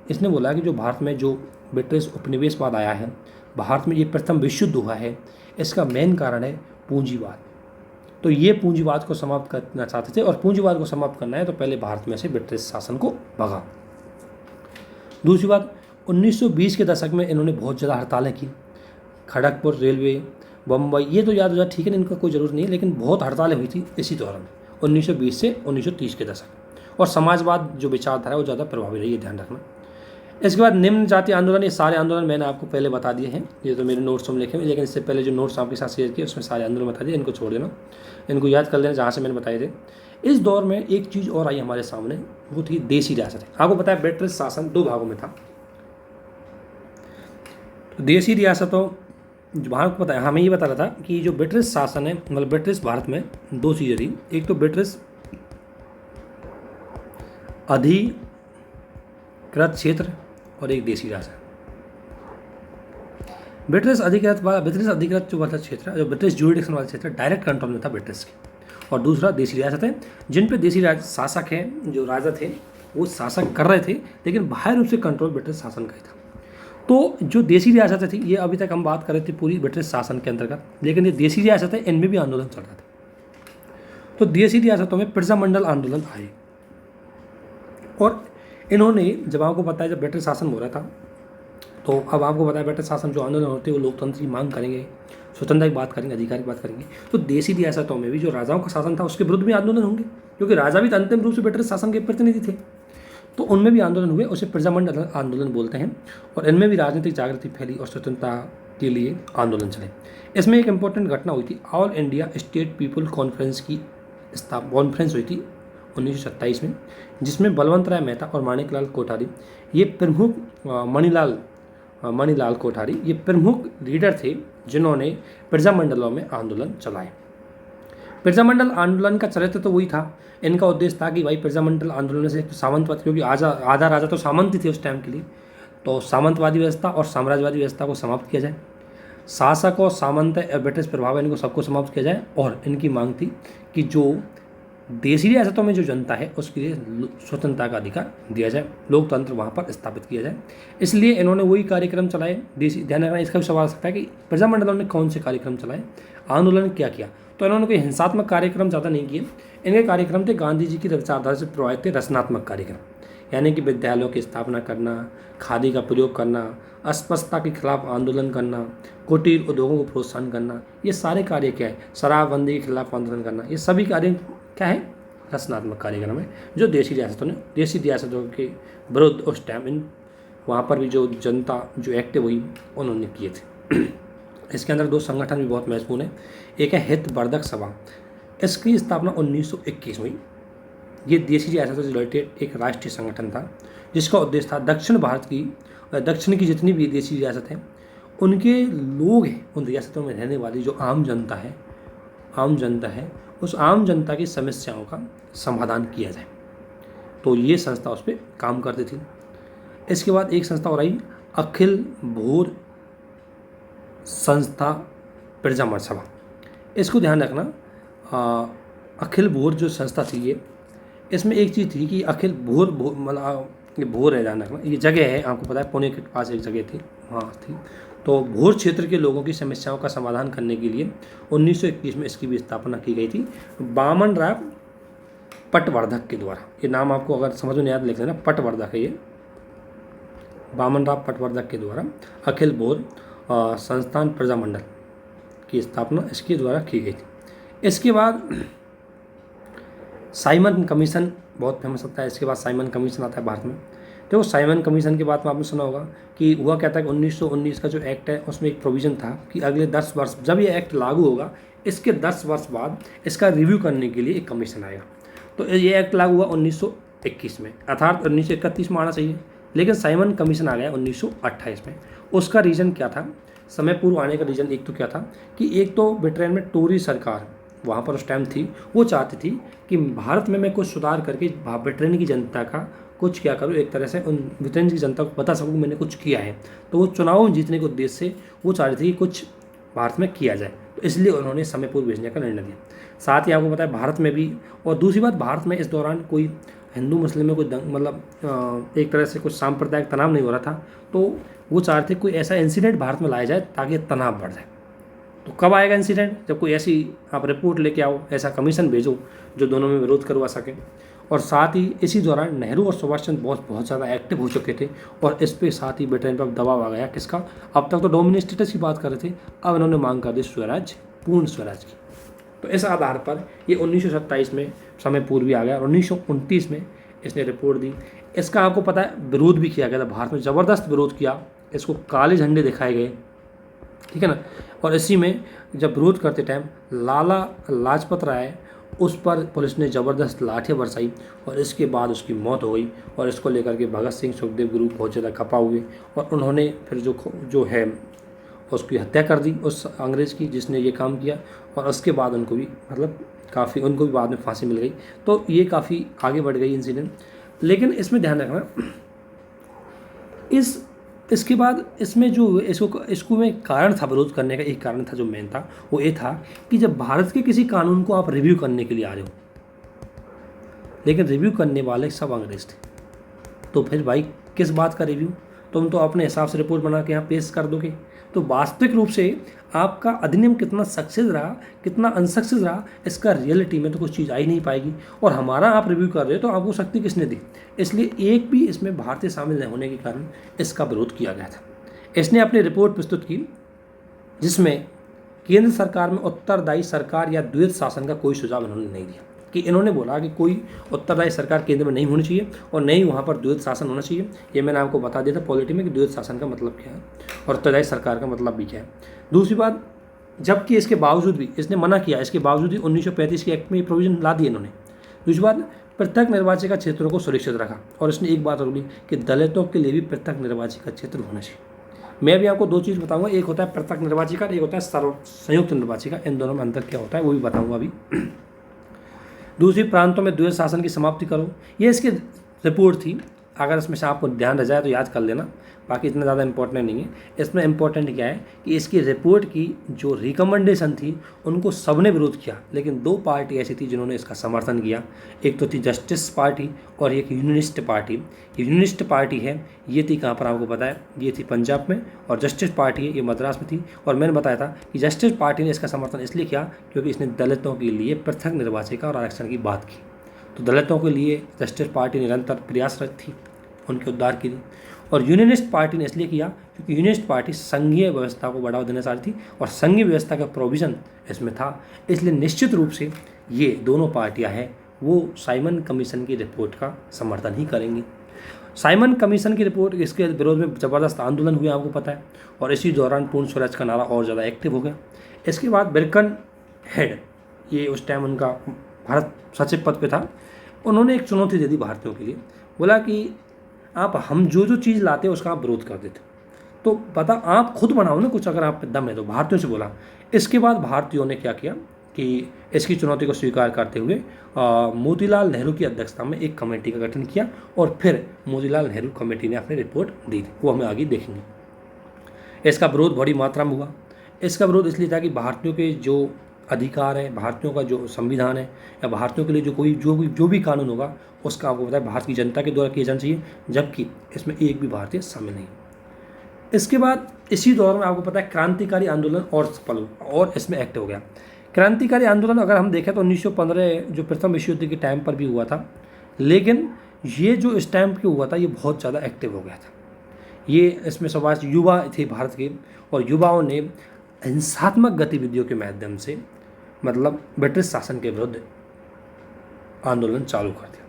इसने बोला कि जो भारत में जो ब्रिटिश उपनिवेशवाद आया है, भारत में ये प्रथम विश्व युद्ध हुआ है, इसका मेन कारण है पूंजीवाद। तो ये पूंजीवाद को समाप्त करना चाहते थे, और पूंजीवाद को समाप्त करना है तो पहले भारत में से ब्रिटिश शासन को भगा। दूसरी बात, 1920 के दशक में इन्होंने बहुत ज़्यादा हड़तालें की, खड़गपुर रेलवे, बम्बई, ये तो याद हो जाए ठीक है, इनका कोई ज़रूरत नहीं है, लेकिन बहुत हड़तालें हुई थी इसी दौरान 1920 से 1930 के दशक। और समाजवाद जो विचारधारा है वो ज़्यादा प्रभावी रही है, ध्यान रखना। इसके बाद निम्न जाति आंदोलन, ये सारे आंदोलन मैंने आपको पहले बता दिए हैं, ये तो मेरे नोट्स में लिखे हुए, लेकिन इससे पहले जो नोट्स आपके साथ शेयर किए उसमें सारे आंदोलन बता दिए, इनको छोड़ देना, इनको याद कर लेना जहाँ से मैंने बताए थे। इस दौर में एक चीज़ और आई हमारे सामने, वो थी देसी रियासत। आपको पता है ब्रिटिश शासन दो भागों में था। तो देसी रियासतों, भारत को पता है, हमें ये बता रहा था कि जो ब्रिटिश शासन है, मतलब ब्रिटिश भारत में दो चीज़ें थी, एक तो ब्रिटिश अधिकृत क्षेत्र और एक देसी राजा। ब्रिटिश अधिकृत जो वाला क्षेत्र है, जो ब्रिटिश ज्यूरिडिक्शन वाला क्षेत्र डायरेक्ट कंट्रोल में था ब्रिटिश के। और दूसरा देसी रियासतें, जिन पे देसी शासक हैं, जो राजा थे वो शासक कर रहे थे, लेकिन बाहर रूप से कंट्रोल ब्रिटिश शासन का ही था। तो जो देसी रियासतें थी, ये अभी तक हम बात कर रहे थे पूरी ब्रिटिश शासन के अंतर्गत, लेकिन ये देसी रियासतें, इनमें भी आंदोलन चल रहा था। तो देसी रियासतों में प्रजामंडल आंदोलन आए, और इन्होंने, जब आपको पता है जब ब्रिटिश शासन हो रहा था, तो अब आपको पता है ब्रिटिश शासन जो आंदोलन होते हैं वो लोकतंत्र की मांग करेंगे, स्वतंत्रता की बात करेंगे, अधिकार की बात करेंगे। तो देसी रियासतों में भी जो राजाओं का शासन था उसके विरुद्ध भी आंदोलन होंगे, क्योंकि राजा भी अंतिम रूप से ब्रिटिश शासन के प्रतिनिधि थे। तो उनमें भी आंदोलन हुए, उसे प्रजामंडल आंदोलन बोलते हैं। और इनमें भी राजनीतिक जागृति फैली और स्वतंत्रता के लिए आंदोलन चले। इसमें एक इंपॉर्टेंट घटना हुई थी, all India state people conference की कॉन्फ्रेंस हुई थी 1927 में, जिसमें बलवंत राय मेहता और माणिकलाल कोठारी ये प्रमुख, मणिलाल कोठारी ये प्रमुख लीडर थे जिन्होंने प्रजामंडलों में आंदोलन चलाए। प्रजामंडल आंदोलन का चरित्र तो वही था, इनका उद्देश्य था कि भाई प्रजामंडल आंदोलन से सामंतवाद, क्योंकि आधा राजा तो सामंत थे उस टाइम के लिए, तो सामंतवादी व्यवस्था और साम्राज्यवादी व्यवस्था को समाप्त किया जाए, शासक और सामंत ब्रिटिश प्रभाव इनको सबको समाप्त किया जाए। और इनकी मांग थी कि जो देसी रियासतों में जो जनता है उसके लिए स्वतंत्रता का अधिकार दिया जाए, लोकतंत्र वहाँ पर स्थापित किया जाए। इसलिए इन्होंने वही कार्यक्रम चलाए। देसी, ध्यान रखना, इसका भी सवाल आ सकता है कि प्रजामंडलों ने कौन से कार्यक्रम चलाए, आंदोलन क्या किया। तो इन्होंने कोई हिंसात्मक कार्यक्रम ज़्यादा नहीं किए। इनके कार्यक्रम थे गांधी जी की विचारधारा से प्रभावित थे रचनात्मक कार्यक्रम, यानी कि विद्यालयों की स्थापना करना, खादी का प्रयोग करना, अस्पृश्यता के खिलाफ आंदोलन करना, कुटीर उद्योगों को प्रोत्साहन करना, ये सारे कार्य क्या है, शराबबंदी के खिलाफ आंदोलन करना, ये सभी कार्य क्या है, रचनात्मक कार्यक्रम है, जो देसी रियासतों के विरुद्ध उस टाइम इन वहाँ पर भी जो जनता जो एक्टिव हुई उन्होंने किए थे। इसके अंदर दो संगठन भी बहुत महत्वपूर्ण है। एक है हितवर्धक सभा, इसकी स्थापना 1921 हुई। ये देसी रियासतों से रिलेटेड एक राष्ट्रीय संगठन था, जिसका उद्देश्य था दक्षिण की जितनी भी देसी रियासत हैं उनके लोग हैं, उन रियासतों में रहने वाली जो आम जनता है, उस आम जनता की समस्याओं का समाधान किया जाए। तो ये संस्था उस पर काम करती थी। इसके बाद एक संस्था और आई, अखिल भोर संस्था प्रजामंडल सभा। इसको ध्यान रखना, अखिल भोर जो संस्था थी ये, इसमें एक चीज़ थी कि अखिल भोर मतलब ये भोर है, ध्यान रखना, ये जगह है, आपको पता है पुणे के पास एक जगह थी, वहाँ थी। तो भोर क्षेत्र के लोगों की समस्याओं का समाधान करने के लिए 1921 में इसकी भी स्थापना की गई थी, वामन राव पटवर्धक के द्वारा। ये नाम आपको अगर समझ में नहीं याद लिख लेना, पटवर्धक है ये, वामन राव पटवर्धक के द्वारा अखिल भोर संस्थान प्रजामंडल की स्थापना इसके द्वारा की गई थी। इसके बाद साइमन कमीशन बहुत फेमस होता है। इसके बाद साइमन कमीशन आता है भारत में। तो साइमन कमीशन के बाद में आपने सुना होगा कि हुआ क्या था कि 1919 का जो एक्ट है उसमें एक प्रोविज़न था कि अगले 10 वर्ष, जब ये एक्ट लागू होगा इसके 10 वर्ष बाद इसका रिव्यू करने के लिए एक कमीशन आएगा। तो ये एक्ट लागू हुआ 1921 में, अर्थात 1931 में आना चाहिए, लेकिन साइमन कमीशन आ गया 1928 में। उसका रीज़न क्या था, समय पूर्व आने का रीज़न एक तो क्या था कि एक तो ब्रिटेन में टोरी सरकार वहाँ पर उस टाइम थी, वो चाहती थी कि भारत में मैं कुछ सुधार करके ब्रिटेन की जनता का कुछ क्या करूँ, एक तरह से उन ब्रिटेन की जनता को बता सकूँ मैंने कुछ किया है। तो वो चुनाव जीतने के उद्देश्य से वो चाह रही थी कि कुछ भारत में किया जाए, तो इसलिए उन्होंने समय पूर्व भेजने का निर्णय लिया। साथ ही आपको पता है भारत में भी, और दूसरी बात भारत में इस दौरान कोई हिंदू मुस्लिम में कोई मतलब एक तरह से कुछ सांप्रदायिक तनाव नहीं हो रहा था, तो वो चाह रहे थे कोई ऐसा इंसिडेंट भारत में लाया जाए ताकि तनाव बढ़ जाए। तो कब आएगा इंसिडेंट, जब कोई ऐसी आप रिपोर्ट लेके आओ, ऐसा कमीशन भेजो जो दोनों में विरोध करवा सके। और साथ ही इसी दौरान नेहरू और सुभाष चंद्र बोस बहुत ज़्यादा एक्टिव हो चुके थे, और इस पे साथ ही ब्रिटेन पर दबाव आ गया किसका, अब तक तो डोमिनेट स्टेटस की बात कर रहे थे, अब इन्होंने मांग कर दी स्वराज, पूर्ण स्वराज की। तो इस आधार पर ये 1927 में समय पूर्व भी आ गया और 1929 में इसने रिपोर्ट दी। इसका आपको पता है विरोध भी किया गया था, भारत में ज़बरदस्त विरोध किया, इसको काले झंडे दिखाए गए, ठीक है ना। और इसी में जब विरोध करते टाइम लाला लाजपत राय, उस पर पुलिस ने ज़बरदस्त लाठियाँ बरसाई और इसके बाद उसकी मौत हो गई। और इसको लेकर के भगत सिंह सुखदेव ग्रुप बहुत ज़्यादा खपा हुए और उन्होंने फिर जो है उसकी हत्या कर दी उस अंग्रेज़ की जिसने ये काम किया, और उसके बाद उनको भी उनको भी बाद में फांसी मिल गई। तो ये काफ़ी आगे बढ़ गई इंसिडेंट। लेकिन इसमें ध्यान रखना, इसके बाद इसमें जो इसको में कारण था विरोध करने का, एक कारण था जो मेन था, वो ये था कि जब भारत के किसी कानून को आप रिव्यू करने के लिए आ रहे हो, लेकिन रिव्यू करने वाले सब अंग्रेज थे, तो फिर भाई किस बात का रिव्यू, तुम तो अपने हिसाब से रिपोर्ट बना के यहाँ पेश कर दोगे। तो वास्तविक रूप से आपका अधिनियम कितना सक्सेस रहा, कितना अनसक्सेस रहा, इसका रियलिटी में तो कुछ चीज़ आ ही नहीं पाएगी। और हमारा आप रिव्यू कर रहे हो तो आपको शक्ति किसने दी? इसलिए एक भी इसमें भारतीय शामिल न होने के कारण इसका विरोध किया गया था। इसने अपनी रिपोर्ट प्रस्तुत की जिसमें केंद्र सरकार में उत्तरदायी सरकार या द्वैध शासन का कोई सुझाव इन्होंने नहीं दिया, कि इन्होंने बोला कि कोई उत्तरदायी सरकार केंद्र में नहीं होनी चाहिए और नहीं वहाँ पर द्वैध शासन होना चाहिए। ये मैंने आपको बता दिया था पॉलिटी में कि द्वैध शासन का मतलब क्या है और उत्तरदायी सरकार का मतलब भी क्या है। दूसरी बात, जबकि इसके बावजूद भी इसने मना किया, इसके बावजूद भी 1935 के एक्ट में ये प्रोविजन ला दिए इन्होंने। दूसरी बात, पृथक निर्वाचिका क्षेत्रों को सुरक्षित रखा और इसने एक बात और बोली कि दलितों के लिए भी पृथक निर्वाचिका क्षेत्र होना चाहिए। मैं भी आपको दो चीज़ बताऊंगा, एक होता है पृथक निर्वाचिका, एक होता है संयुक्त निर्वाचिका। इन दोनों में अंतर क्या होता है वो भी बताऊंगा अभी। दूसरी, प्रांतों में द्वैध शासन की समाप्ति करो, ये इसकी रिपोर्ट थी। अगर इसमें से आपको ध्यान रह जाए तो याद कर लेना, बाकी इतना ज़्यादा इंपॉर्टेंट नहीं है। इसमें इंपॉर्टेंट क्या है कि इसकी रिपोर्ट की जो रिकमेंडेशन थी उनको सबने विरोध किया, लेकिन दो पार्टी ऐसी थी जिन्होंने इसका समर्थन किया। एक तो थी जस्टिस पार्टी और एक यूनियनिस्ट पार्टी। यूनियनिस्ट पार्टी है ये थी कहाँ पर आपको पता है, ये थी पंजाब में, और जस्टिस पार्टी है ये मद्रास में थी। और मैंने बताया था कि जस्टिस पार्टी ने इसका समर्थन इसलिए किया क्योंकि इसने दलितों के लिए पृथक निर्वाचिका और आरक्षण की बात की। तो दलितों के लिए जस्टिस पार्टी निरंतर प्रयासरत थी उनके उद्धार के लिए। और यूनियनिस्ट पार्टी ने इसलिए किया क्योंकि यूनियनिस्ट पार्टी संघीय व्यवस्था को बढ़ावा देना चाहती थी और संघीय व्यवस्था का प्रोविज़न इसमें था। इसलिए निश्चित रूप से ये दोनों पार्टियां हैं वो साइमन कमीशन की रिपोर्ट का समर्थन ही करेंगी। साइमन कमीशन की रिपोर्ट, इसके विरोध में ज़बरदस्त आंदोलन हुए आपको पता है, और इसी दौरान पूर्ण स्वराज का नारा और ज़्यादा एक्टिव हो गया। इसके बाद बिरकन हेड, ये उस टाइम उनका भारत सचिव पद पे था, उन्होंने एक चुनौती दे दी भारतीयों के लिए। बोला कि आप हम जो जो चीज़ लाते हैं उसका आप विरोध कर देते, तो पता आप खुद बनाओ ना कुछ, अगर आप पे दम है तो, भारतीयों से बोला। इसके बाद भारतीयों ने क्या किया कि इसकी चुनौती को स्वीकार करते हुए मोतीलाल नेहरू की अध्यक्षता में एक कमेटी का गठन किया और फिर मोतीलाल नेहरू कमेटी ने अपनी रिपोर्ट दी थी, वो हमें आगे देखेंगे। इसका विरोध बड़ी मात्रा में हुआ। इसका विरोध इसलिए था कि भारतीयों के जो अधिकार है, भारतीयों का जो संविधान है, या भारतीयों के लिए जो भी कानून होगा उसका आपको पता है भारत की जनता के द्वारा किया जाना चाहिए, जबकि इसमें एक भी भारतीय शामिल नहीं। इसके बाद इसी दौर में आपको पता है क्रांतिकारी आंदोलन और सफल हुआ और इसमें एक्ट हो गया। क्रांतिकारी आंदोलन अगर हम देखें तो 1915 जो प्रथम विश्व युद्ध के टाइम पर भी हुआ था, लेकिन ये जो इस टाइम पे हुआ था ये बहुत ज़्यादा एक्टिव हो गया था। ये इसमें समाज युवा थे भारत के, और युवाओं ने हिंसात्मक गतिविधियों के माध्यम से मतलब ब्रिटिश शासन के विरुद्ध आंदोलन चालू कर दिया।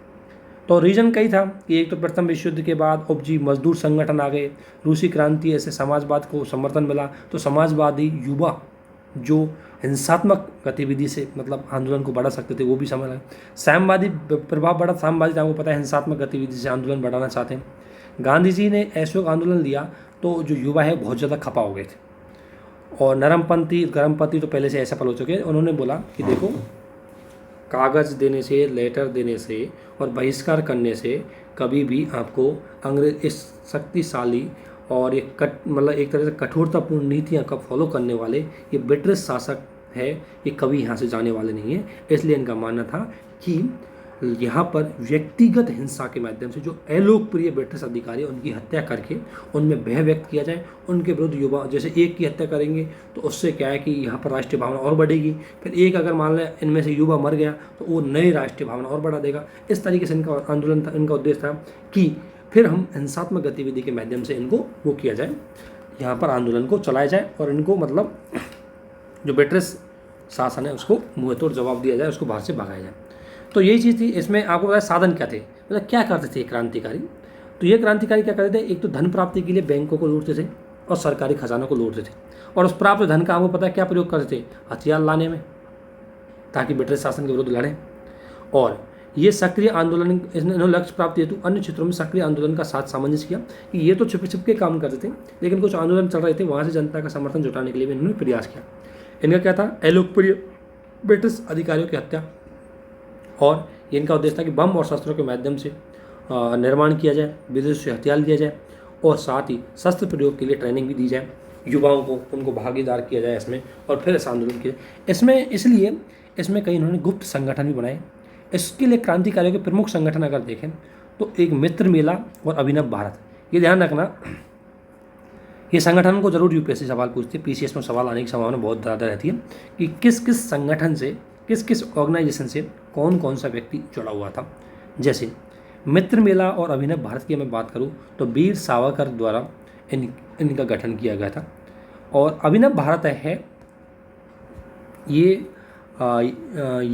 तो रीजन कई था कि एक तो प्रथम विश्व युद्ध के बाद उपजी मजदूर संगठन आ गए, रूसी क्रांति ऐसे समाजवाद को समर्थन मिला, तो समाजवादी युवा जो हिंसात्मक गतिविधि से मतलब आंदोलन को बढ़ा सकते थे वो भी समझ आए। साम्यवादी प्रभाव बढ़ा, साम्यवादी आपको पता है हिंसात्मक गतिविधि से आंदोलन बढ़ाना चाहते हैं। गांधी जी ने असहयोग आंदोलन लिया तो जो युवा है बहुत ज़्यादा खपा हो गए थे, और नरमपंथी गर्मपंथी तो पहले से ऐसा पल हो चुके हैं। उन्होंने बोला कि देखो, कागज़ देने से, लेटर देने से और बहिष्कार करने से कभी भी आपको अंग्रेज इस शक्तिशाली और ये मतलब एक तरह से कठोरतापूर्ण नीतियाँ का फॉलो करने वाले ये ब्रिटिश शासक है, ये कभी यहाँ से जाने वाले नहीं है। इसलिए इनका मानना था कि यहाँ पर व्यक्तिगत हिंसा के माध्यम से जो अलोकप्रिय ब्रिटिश अधिकारी उनकी हत्या करके उनमें भय व्यक्त किया जाए, उनके विरुद्ध युवा जैसे एक की हत्या करेंगे तो उससे क्या है कि यहाँ पर राष्ट्रीय भावना और बढ़ेगी, फिर एक अगर मान लें इनमें से युवा मर गया तो वो नई राष्ट्रीय भावना और बढ़ा देगा। इस तरीके से इनका आंदोलन था, इनका उद्देश्य था कि फिर हम हिंसात्मक गतिविधि के माध्यम से इनको वो किया जाए, यहाँ पर आंदोलन को चलाया जाए और इनको मतलब जो ब्रिटिश शासन है उसको मुँह तोड़ जवाब दिया जाए, उसको बाहर से भगाया जाए। तो यही चीज़ थी। इसमें आपको पता है साधन क्या थे, मतलब क्या करते थे क्रांतिकारी। तो ये क्रांतिकारी क्या करते थे, एक तो धन प्राप्ति के लिए बैंकों को लूटते थे और सरकारी खजानों को लूटते थे, और उस प्राप्त धन का आपको पता है क्या प्रयोग करते थे, हथियार लाने में, ताकि ब्रिटिश शासन के विरुद्ध लड़ें। और ये सक्रिय आंदोलन इन्होंने लक्ष्य प्राप्ति हेतु अन्य क्षेत्रों में सक्रिय आंदोलन का साथ सामंजस्य किया कि ये तो छुपे छुप के काम करते थे, लेकिन कुछ आंदोलन चल रहे थे वहाँ से जनता का समर्थन जुटाने के लिए भी इन्होंने प्रयास किया। इनका क्या था, अलोकप्रिय ब्रिटिश अधिकारियों की हत्या, और इनका उद्देश्य था कि बम और शस्त्रों के माध्यम से निर्माण किया जाए, विदेश से हथियार लिया जाए, और साथ ही शस्त्र प्रयोग के लिए ट्रेनिंग भी दी जाए, युवाओं को उनको भागीदार किया जाए इसमें, और फिर इस आंदोलन के इसमें इसलिए इसमें कई इन्होंने गुप्त संगठन भी बनाए। इसके लिए क्रांतिकारियों के प्रमुख संगठन अगर देखें तो एक मित्र मेला और अभिनव भारत, ये ध्यान रखना, ये संगठन को जरूर यूपीएससी सवाल पूछती है, पीसीएस में सवाल आने की संभावना बहुत ज़्यादा रहती है कि किस किस संगठन से, किस किस ऑर्गेनाइजेशन से कौन कौन सा व्यक्ति जुड़ा हुआ था। जैसे मित्र मेला और अभिनव भारत की मैं बात करूं तो वीर सावरकर द्वारा इनका गठन किया गया था। और अभिनव भारत है ये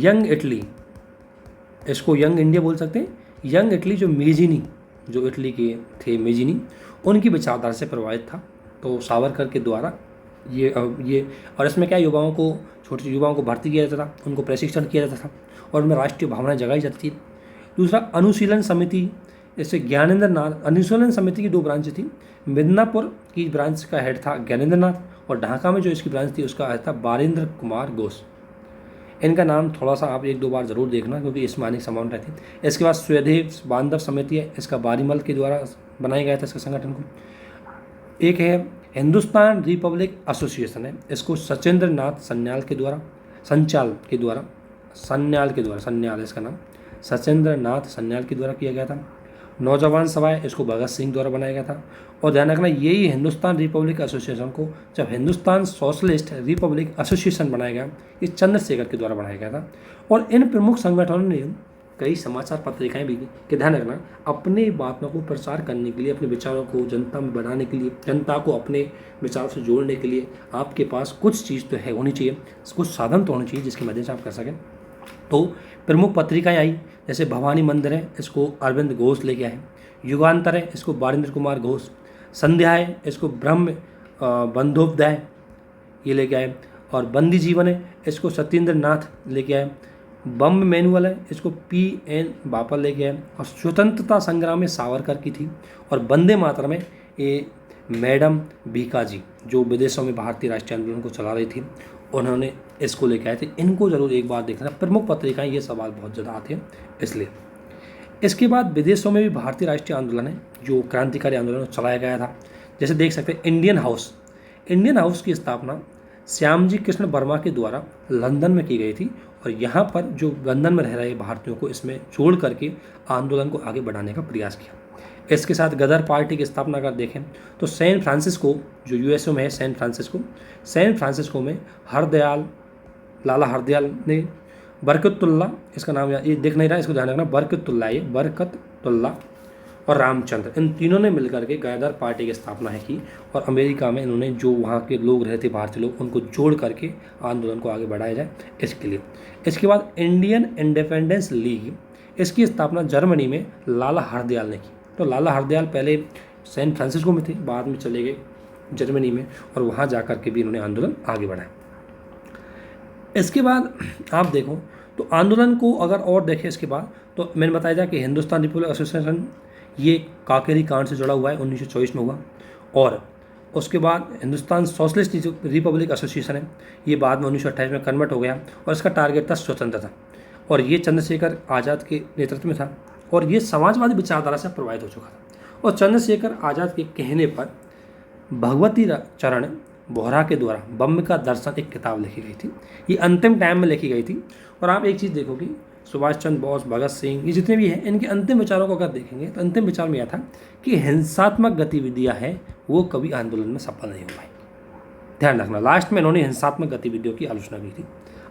यंग इटली, इसको यंग इंडिया बोल सकते हैं। यंग इटली जो मेजिनी, जो इटली के थे मेजिनी, उनकी विचारधारा से प्रभावित था। तो सावरकर के द्वारा ये और इसमें क्या, युवाओं को, छोटे युवाओं को भर्ती किया जाता था, उनको प्रशिक्षण किया जाता था और उनमें राष्ट्रीय भावनाएं जगाई जाती थी। दूसरा अनुशीलन समिति, जैसे ज्ञानेंद्र नाथ, अनुशीलन समिति की 2 ब्रांच थी। मिदनापुर की ब्रांच का हेड था ज्ञानेंद्र नाथ और ढाका में जो इसकी ब्रांच थी उसका हेड था बारिंद्र कुमार घोष। इनका नाम थोड़ा सा आप 1-2 बार जरूर देखना क्योंकि इसमें आने की संभावना रहती है। इसके बाद स्वदेव बांधव समिति है, इसका बारीमल के द्वारा बनाया गया था इसका संगठन को। एक है हिंदुस्तान रिपब्लिक एसोसिएशन है, इसको सचेंद्र नाथ सन्याल के द्वारा, सन्याल इसका नाम, सचेंद्र नाथ सन्याल के द्वारा किया गया था। नौजवान सभा है, इसको भगत सिंह द्वारा बनाया गया था। और ध्यान रखना, यही हिंदुस्तान रिपब्लिक एसोसिएशन को जब हिंदुस्तान सोशलिस्ट रिपब्लिक एसोसिएशन बनाया गया, ये चंद्रशेखर के द्वारा बनाया गया था। और इन प्रमुख संगठनों ने कई समाचार पत्रिकाएं भी कि ध्यान रखना, अपने बातों को प्रचार करने के लिए, अपने विचारों को जनता में बढ़ाने के लिए, जनता को अपने विचारों से जोड़ने के लिए आपके पास कुछ चीज़ तो है होनी चाहिए, कुछ साधन तो होने चाहिए जिसकी मदद से आप कर सकें। तो प्रमुख पत्रिकाएं आई, जैसे भवानी मंदिर है, इसको अरविंद घोष लेके आए। युगांतर है, इसको बारिंद्र कुमार घोष। संध्या है, इसको ब्रह्म बंदोपाध्याय ये लेके आए। और बंदी जीवन है, इसको सत्येंद्र नाथ लेके आए। बम मैनुअल है, इसको PN बापल लेके आए। और स्वतंत्रता संग्राम में सावरकर की थी। और वंदे मातरम में ये मैडम भीकाजी, जो विदेशों में भारतीय राष्ट्रीय आंदोलन को चला रही थी, उन्होंने इसको लेके आए थे। इनको जरूर एक बार देखना, प्रमुख पत्रिकाएं ये सवाल बहुत ज़्यादा आते हैं इसलिए। इसके बाद विदेशों में भी भारतीय राष्ट्रीय आंदोलन है जो क्रांतिकारी आंदोलन चलाया गया था। जैसे देख सकते हैं इंडियन हाउस की स्थापना श्यामजी कृष्ण वर्मा के द्वारा लंदन में की गई थी। और यहाँ पर जो लंदन में रह रहे भारतीयों को इसमें जोड़ करके आंदोलन को आगे बढ़ाने का प्रयास किया। इसके साथ गदर पार्टी की स्थापना अगर देखें तो सैन फ्रांसिस्को, जो यूएसए में है सैन फ्रांसिस्को में लाला हरदयाल ने, बरकतुल्ला, इसका नाम ये देख नहीं रहा, इसको ध्यान रखना, बरकतुल्ला और रामचंद्र, इन तीनों ने मिलकर के गदर पार्टी की स्थापना है की। और अमेरिका में इन्होंने जो वहाँ के लोग रहते भारतीय लोग, उनको जोड़ करके आंदोलन को आगे बढ़ाया जाए इसके लिए। इसके बाद इंडियन इंडिपेंडेंस लीग, इसकी स्थापना जर्मनी में लाला हरदयाल ने की। तो लाला हरदयाल पहले सैन फ्रांसिस्को में थे, बाद में चले गए जर्मनी में और वहाँ जा कर के भी इन्होंने आंदोलन आगे बढ़ाया। इसके बाद आप देखो तो आंदोलन को अगर और देखें इसके बाद, तो मैंने बताया था कि हिंदुस्तान रिपब्लिक एसोसिएशन ये काकेरी कांड से जुड़ा हुआ है, 1924 में हुआ। और उसके बाद हिंदुस्तान सोशलिस्ट रिपब्लिक एसोसिएशन है, ये बाद में 1928 में कन्वर्ट हो गया और इसका टारगेट था स्वतंत्रता। और ये चंद्रशेखर आज़ाद के नेतृत्व में था और ये समाजवादी विचारधारा से प्रभावित हो चुका था। और चंद्रशेखर आज़ाद के कहने पर भगवती चरण बोहरा के द्वारा बम का दर्शन एक किताब लिखी गई थी। ये अंतिम टाइम में लिखी गई थी। और आप एक चीज़ देखोगे, सुभाष चंद्र बोस, भगत सिंह, ये जितने भी हैं, इनके अंतिम विचारों को अगर देखेंगे तो अंतिम विचार में यह था कि हिंसात्मक गतिविधियां हैं वो कभी आंदोलन में सफल नहीं हो पाई। ध्यान रखना, लास्ट में इन्होंने हिंसात्मक गतिविधियों की आलोचना की थी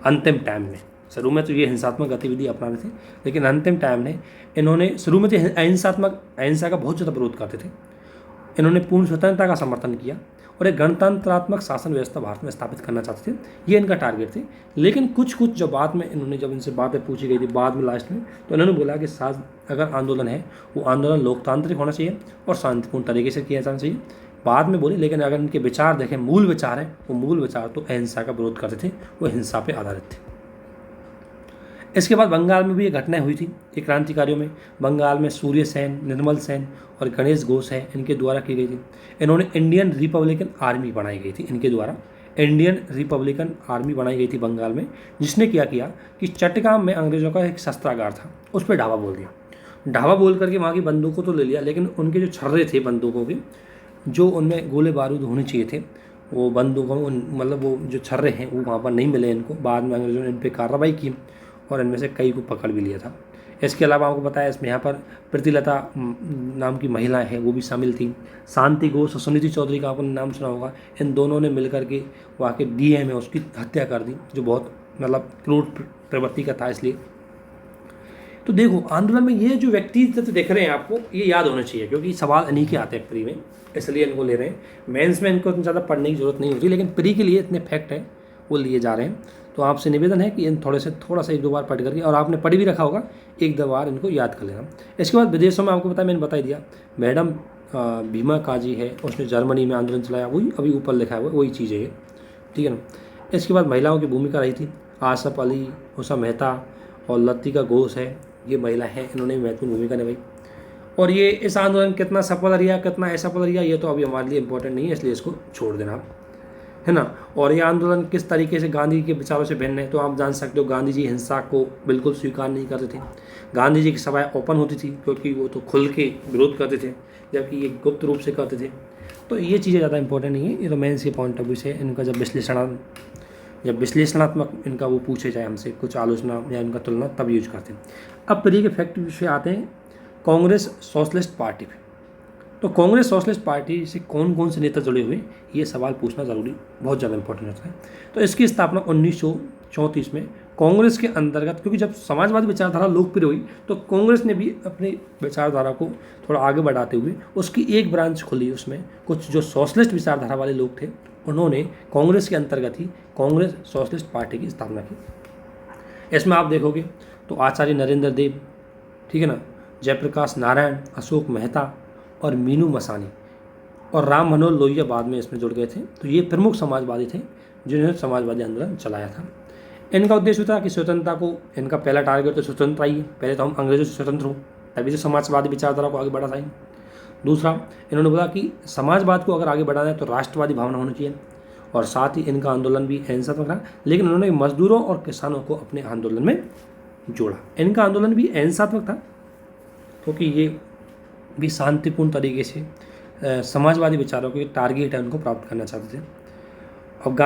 अंतिम टाइम में। शुरू में तो ये हिंसात्मक गतिविधि अपना रहे थे, लेकिन अंतिम टाइम में इन्होंने, शुरू में तो अहिंसा का बहुत ज़्यादा विरोध करते थे, इन्होंने पूर्ण स्वतंत्रता का समर्थन किया और एक गणतंत्रात्मक शासन व्यवस्था भारत में स्थापित करना चाहते थे, ये इनका टारगेट थे। लेकिन कुछ जब बाद में इन्होंने, जब इनसे बातें पूछी गई थी बाद में लास्ट में, तो इन्होंने बोला कि अगर आंदोलन है वो आंदोलन लोकतांत्रिक होना चाहिए और शांतिपूर्ण तरीके से किया जाना चाहिए। बाद में बोली, लेकिन अगर इनके विचार देखें, मूल विचार है, वो मूल विचार तो अहिंसा का विरोध करते थे, वो हिंसा पर आधारित थे। इसके बाद बंगाल में भी ये घटनाएं हुई थी ये क्रांतिकारियों में। बंगाल में सूर्य सेन, निर्मल सेन और गणेश घोष है, इनके द्वारा की गई थी। इन्होंने इंडियन रिपब्लिकन आर्मी बनाई गई थी, इनके द्वारा इंडियन रिपब्लिकन आर्मी बनाई गई थी बंगाल में, जिसने क्या किया कि चट्टग्राम में अंग्रेजों का एक शस्त्रागार था, उस पर ढाबा बोल दिया। ढाबा बोल करके वहाँ की बंदूकों तो ले लिया, लेकिन उनके जो छर्रे थे बंदूकों के, जो उनमें गोले बारूद होने चाहिए थे, वो बंदूकों में मतलब वो जो छर्रे हैं वो वहाँ पर नहीं मिले इनको। बाद में अंग्रेजों ने इन पर कार्रवाई की और इनमें से कई को पकड़ भी लिया था। इसके अलावा आपको पता है इसमें यहाँ पर प्रीतिलता नाम की महिला है वो भी शामिल थी। शांति घोष और सुनीति चौधरी का आपने नाम सुना होगा। इन दोनों ने मिलकर के वहाँ के डीएम है उसकी हत्या कर दी, जो बहुत मतलब क्रूर प्रवृत्ति का था। इसलिए तो देखो आंदोलन में ये जो व्यक्ति देख रहे हैं आपको, ये याद होना चाहिए, क्योंकि सवाल इन्हीं के आते हैं प्री में, इसलिए इनको ले रहे हैं। मेंस में इनको इतना ज़्यादा पढ़ने की जरूरत नहीं होती, लेकिन प्री के लिए इतने फैक्ट है वो लिए जा रहे हैं। तो आपसे निवेदन है कि इन थोड़ा सा 1-2 बार पढ़ करके, और आपने पढ़ भी रखा होगा, 1-2 बार इनको याद कर लेना। इसके बाद विदेशों में आपको पता है, मैंने बता ही दिया, मैडम भीमा काजी है, उसने जर्मनी में आंदोलन चलाया, वही अभी ऊपर लिखा है वही चीज़ है ये, ठीक है ना। इसके बाद महिलाओं की भूमिका रही थी, आसफ अली, उषा मेहता और लतिका घोष है, ये महिला है, इन्होंने महत्वपूर्ण भूमिका निभाई। और ये इस आंदोलन कितना सफल रहा कितना असफल रहा ये तो अभी हमारे लिए इम्पोर्टेंट नहीं है, इसलिए इसको छोड़ देना आप, है ना। और ये आंदोलन किस तरीके से गांधी के विचारों से भिन्न है, तो आप जान सकते हो गांधी जी हिंसा को बिल्कुल स्वीकार नहीं करते थे। गांधी जी की सभाएं ओपन होती थी क्योंकि वो तो खुल के विरोध करते थे, जबकि ये गुप्त रूप से करते थे। तो ये चीज़ें ज़्यादा इंपॉर्टेंट नहीं है, ये तो मेंस के पॉइंट ऑफ व्यू से इनका जब विश्लेषणात्मक इनका वो पूछे जाए हमसे कुछ आलोचना या इनका तुलना, तब यूज करते हैं। अब प्री के फैक्ट से आते हैं कांग्रेस सोशलिस्ट पार्टी पे। तो कांग्रेस सोशलिस्ट पार्टी से कौन कौन से नेता जुड़े हुए, ये सवाल पूछना ज़रूरी, बहुत ज़्यादा इंपॉर्टेंट होता है। तो इसकी स्थापना 1934 में कांग्रेस के अंतर्गत, क्योंकि जब समाजवादी विचारधारा लोकप्रिय हुई तो कांग्रेस ने भी अपनी विचारधारा को थोड़ा आगे बढ़ाते हुए उसकी एक ब्रांच खुली, उसमें कुछ जो सोशलिस्ट विचारधारा वाले लोग थे उन्होंने कांग्रेस के अंतर्गत ही कांग्रेस सोशलिस्ट पार्टी की स्थापना की। इसमें आप देखोगे तो आचार्य नरेंद्र देव, ठीक है ना, जयप्रकाश नारायण, अशोक मेहता और मीनू मसानी और राम मनोहर लोहिया बाद में इसमें जुड़ गए थे। तो ये प्रमुख समाजवादी थे जिन्होंने समाजवादी आंदोलन चलाया था। इनका उद्देश्य था कि स्वतंत्रता को, इनका पहला टारगेट तो स्वतंत्रता ही है, पहले तो हम अंग्रेजों से स्वतंत्र हों, तभी तो समाजवादी विचारधारा को आगे बढ़ा पाएंगे। दूसरा, इन्होंने बोला कि समाजवाद को अगर आगे बढ़ाना है तो राष्ट्रवादी भावना होनी चाहिए, और साथ ही इनका आंदोलन भी अहिंसात्मक रहा, लेकिन उन्होंने मजदूरों और किसानों को अपने आंदोलन में जोड़ा। इनका आंदोलन भी अहिंसात्मक था क्योंकि ये भी शांतिपूर्ण तरीके से समाजवादी विचारों के टारगेट है उनको प्राप्त करना चाहते थे। अब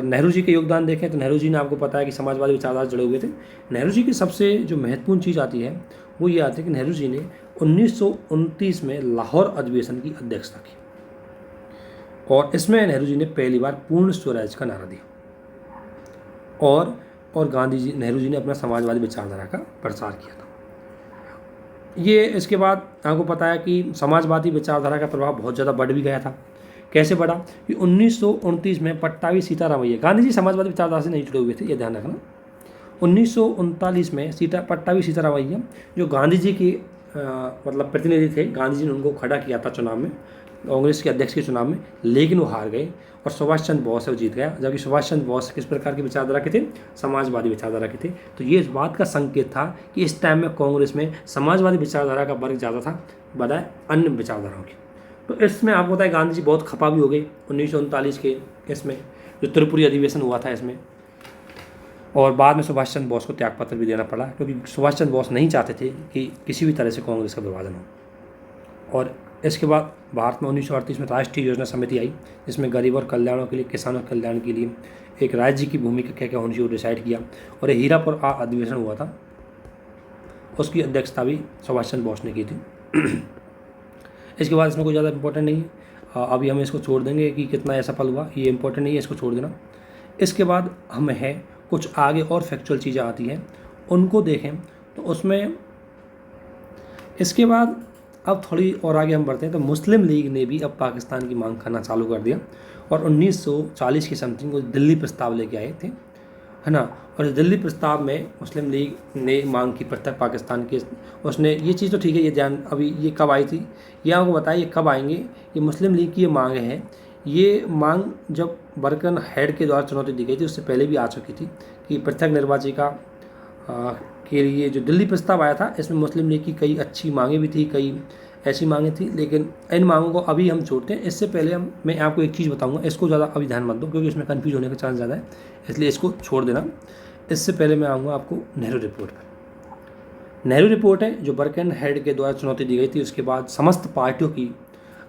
नेहरू जी के योगदान देखें तो नेहरू जी ने, आपको पता है कि समाजवादी विचारधारा जुड़े हुए थे। नेहरू जी की सबसे जो महत्वपूर्ण चीज़ आती है वो ये आती है कि नेहरू जी ने 1929 में लाहौर अधिवेशन की अध्यक्षता की, और इसमें नेहरू जी ने पहली बार पूर्ण स्वराज का नारा दिया, और नेहरू जी ने अपना समाजवादी विचारधारा का प्रचार किया था। ये इसके बाद आपको पता है कि समाजवादी विचारधारा का प्रभाव बहुत ज़्यादा बढ़ भी गया था। कैसे बढ़ा कि 1929 में पट्टाभी सीतारामैया, गांधी जी समाजवादी विचारधारा से नहीं जुड़े हुए थे, ये ध्यान रखना। 1939 में पट्टाभी सीतारामैया जो गांधी जी के मतलब प्रतिनिधि थे, गांधी जी ने उनको खड़ा किया था चुनाव में, कांग्रेस के अध्यक्ष के चुनाव में, लेकिन वो हार गए और सुभाष चंद्र बोस से जीत गया। जबकि सुभाष चंद्र बोस किस प्रकार की विचारधारा के थे, समाजवादी विचारधारा के थे। तो ये इस बात का संकेत था कि इस टाइम में कांग्रेस में समाजवादी विचारधारा का वर्ग ज़्यादा था बजाय अन्य विचारधाराओं की। तो इसमें आपको पता है गांधी जी बहुत खपा भी हो गए 1939 के इसमें, जो त्रिपुरी अधिवेशन हुआ था इसमें, और बाद में सुभाष चंद्र बोस को त्यागपत्र भी देना पड़ा, क्योंकि सुभाष चंद्र बोस नहीं चाहते थे कि किसी भी तरह से कांग्रेस का विभाजन हो। और इसके बाद भारत में 1938 में राष्ट्रीय योजना समिति आई, जिसमें गरीब और कल्याणों के लिए, किसानों के कल्याण के लिए एक राज्य की भूमिका क्या क्या होनी चाहिए डिसाइड किया, और ये हीरापुर अधिवेशन हुआ था, उसकी अध्यक्षता भी सुभाष चंद्र बोस ने की थी। इसके बाद इसमें कोई ज़्यादा इंपॉर्टेंट नहीं है, अभी हम इसको छोड़ देंगे कि कितना असफल हुआ, ये इंपॉर्टेंट नहीं है, इसको छोड़ देना। इसके बाद हमें है कुछ आगे और फैक्चुअल चीज़ें आती हैं, उनको देखें तो उसमें इसके बाद अब थोड़ी और आगे हम बढ़ते हैं। तो मुस्लिम लीग ने भी अब पाकिस्तान की मांग करना चालू कर दिया, और 1940 की समथिंग को दिल्ली प्रस्ताव लेके आए थे, है ना। और दिल्ली प्रस्ताव में मुस्लिम लीग ने मांग की पृथक पाकिस्तान के, उसने ये चीज़ तो ठीक है, ये ध्यान, अभी ये कब आई थी ये आपको बताइए, कब आएंगे, ये मुस्लिम लीग की ये मांग है। ये मांग जब बर्कन हेड के द्वारा चुनौती दी गई थी, उससे पहले भी आ चुकी थी कि पृथक निर्वाचिका के लिए जो दिल्ली प्रस्ताव आया था, इसमें मुस्लिम लीग की कई अच्छी मांगें भी थी, कई ऐसी मांगें थी, लेकिन इन मांगों को अभी हम छोड़ते हैं। इससे पहले मैं आपको एक चीज़ बताऊंगा, इसको ज़्यादा अभी ध्यान मत दो क्योंकि इसमें कन्फ्यूज होने का चांस ज़्यादा है, इसलिए इसको छोड़ देना। इससे पहले मैं आऊँगा आपको नेहरू रिपोर्ट पर। नेहरू रिपोर्ट है जो बर्कन हेड के द्वारा चुनौती दी गई थी। उसके बाद समस्त पार्टियों की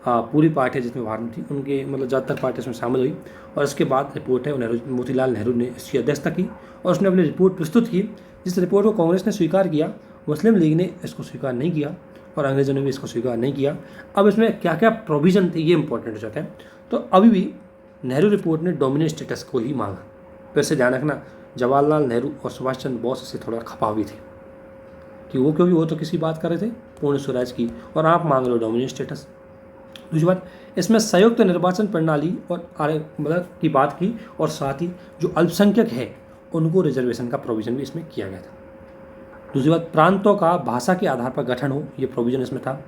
पूरी पार्टियाँ जिसमें भारत में थी उनके मतलब ज़्यादातर पार्टियाँ इसमें शामिल हुई और इसके बाद रिपोर्ट है वो मोतीलाल नेहरू ने इसकी अध्यक्षता की और उसने अपनी रिपोर्ट प्रस्तुत की। जिस रिपोर्ट को कांग्रेस ने स्वीकार किया, मुस्लिम लीग ने इसको स्वीकार नहीं किया और अंग्रेज़ों ने भी इसको स्वीकार नहीं किया। अब इसमें क्या क्या प्रोविज़न थे ये इंपॉर्टेंट हो जाता है। तो अभी भी नेहरू रिपोर्ट ने डोमिनेंट स्टेटस को ही मांगा। फिर से ध्यान रखना, जवाहरलाल नेहरू और सुभाष चंद्र बोस इससे थोड़ा खपा भी थे कि वो क्योंकि वो तो किसी बात कर रहे थे पूर्ण स्वराज की और आप मांग रहे हो डोमिनेंट स्टेटस। दूसरी बात, इसमें संयुक्त निर्वाचन प्रणाली और मतलब की बात की और साथ ही जो अल्पसंख्यक है उनको रिजर्वेशन का प्रोविज़न भी इसमें किया गया था। दूसरी बात, प्रांतों का भाषा के आधार पर गठन हो, ये प्रोविज़न इसमें था।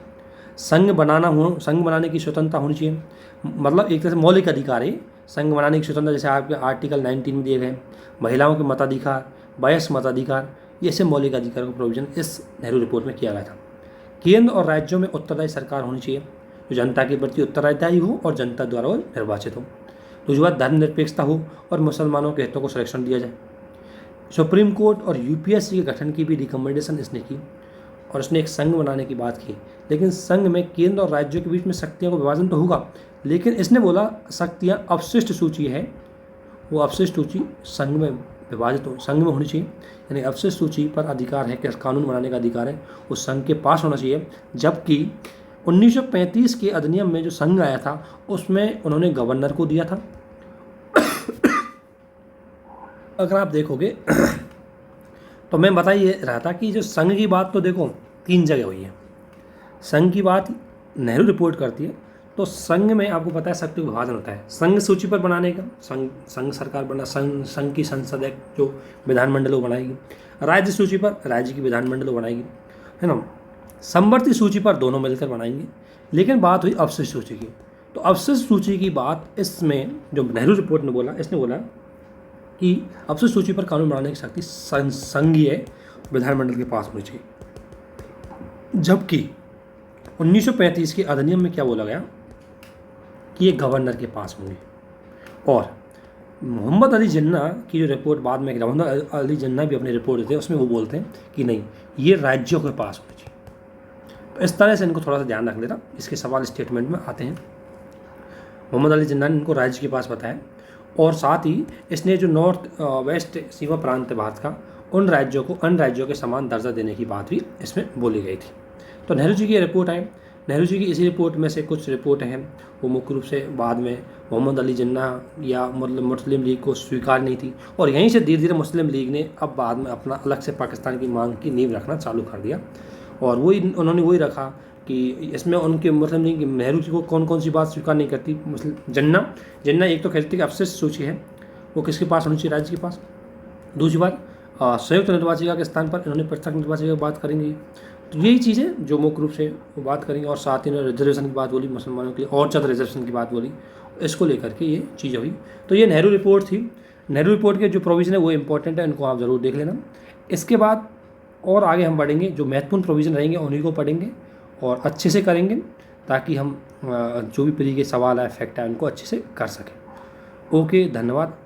संघ बनाने की स्वतंत्रता होनी चाहिए, मतलब एक तरह से मौलिक अधिकार है संघ बनाने की स्वतंत्रता, जैसे आपके आर्टिकल 19 में दिए गए। महिलाओं के मताधिकार, वयस्क मताधिकार, ये ऐसे मौलिक अधिकारों का प्रोविज़न इस नेहरू रिपोर्ट में किया गया था। केंद्र और राज्यों में उत्तरदायी सरकार होनी चाहिए जो जनता के प्रति उत्तरदायी हो और जनता द्वारा वो निर्वाचित हो। दूसरी बात, धर्मनिरपेक्षता हो और मुसलमानों के हितों को संरक्षण दिया जाए। सुप्रीम कोर्ट और यूपीएससी के गठन की भी रिकमेंडेशन इसने की और उसने एक संघ बनाने की बात की। लेकिन संघ में केंद्र और राज्यों के बीच में शक्तियों का विभाजन तो होगा, लेकिन इसने बोला शक्तियाँ अवशिष्ट सूची है, वो अवशिष्ट सूची संघ में विभाजित हो, संघ में होनी चाहिए। यानी अवशिष्ट सूची पर अधिकार है कि कानून बनाने का अधिकार है वो संघ के पास होना चाहिए। जबकि 1935 के अधिनियम में जो संघ आया था उसमें उन्होंने गवर्नर को दिया था। अगर आप देखोगे तो मैं बता ये रहा था कि जो संघ की बात तो देखो 3 जगह हुई है। संघ की बात नेहरू रिपोर्ट करती है, तो संघ में आपको पता है शक्ति का विभाजन होता है। संघ सूची पर बनाने का संघ सरकार बना, संघ की संसद है जो विधानमंडल को बनाएगी। राज्य सूची पर राज्य की विधानमंडल को बनाएगी, है ना। समवर्ती सूची पर दोनों मिलकर बनाएंगे। लेकिन बात हुई अवशिष्ट सूची की, तो अवशिष्ट सूची की बात इसमें जो नेहरू रिपोर्ट ने बोला, इसने बोला कि अवशिष्ट सूची पर कानून बनाने की शक्ति संघीय विधानमंडल के पास होनी चाहिए। जबकि 1935 के अधिनियम में क्या बोला गया कि ये गवर्नर के पास होंगे। और मोहम्मद अली जिन्ना की जो रिपोर्ट बाद में, मोहम्मद अली जिन्ना भी अपनी रिपोर्ट देते हैं उसमें वो बोलते हैं कि नहीं, ये राज्यों के पास होनी चाहिए। तो इस तरह से इनको थोड़ा सा ध्यान रख लेना, इसके सवाल स्टेटमेंट में आते हैं। मोहम्मद अली जिन्ना ने इनको राज्य के पास बताया और साथ ही इसने जो नॉर्थ वेस्ट सीमा प्रांत है भारत का, उन राज्यों को अन्य राज्यों के समान दर्जा देने की बात भी इसमें बोली गई थी। तो नेहरू जी की रिपोर्ट है। नेहरू जी की इसी रिपोर्ट में से कुछ रिपोर्ट हैं वो मुख्य रूप से बाद में मोहम्मद अली जिन्ना या मतलब मुस्लिम लीग को स्वीकार नहीं थी और यहीं से धीरे धीरे मुस्लिम लीग ने अब बाद में अपना अलग से पाकिस्तान की मांग की नींव रखना चालू कर दिया। और उन्होंने वही रखा कि इसमें उनके मुस्लिम लीग नेहरू जी को कौन कौन सी बात स्वीकार नहीं करती। मुस्लिम जिन्ना एक तो कहती थी कि अवशिष्ट सूची है वो किसके पास होनी चाहिए, राज्य के पास। दूसरी बात, संयुक्त निर्वाचिका के स्थान पर इन्होंने पृथक निर्वाचिका की बात करेंगे। तो यही चीज़ें जो मुख्य रूप से वो बात करेंगे। और साथ ही इन्होंने रिजर्वेशन की बात बोली, मुसलमानों के लिए और ज़्यादा रिजर्वेशन की बात बोली, इसको लेकर के ये चीज़ें हुई। तो ये नेहरू रिपोर्ट थी। नेहरू रिपोर्ट के जो प्रोविज़न है वो इंपॉर्टेंट है, इनको आप ज़रूर देख लेना। इसके बाद और आगे हम बढ़ेंगे, जो महत्वपूर्ण प्रोविज़न रहेंगे उन्हीं को पढ़ेंगे और अच्छे से करेंगे ताकि हम जो भी प्री के सवाल है, फैक्ट है, उनको अच्छे से कर सकें। ओके, धन्यवाद।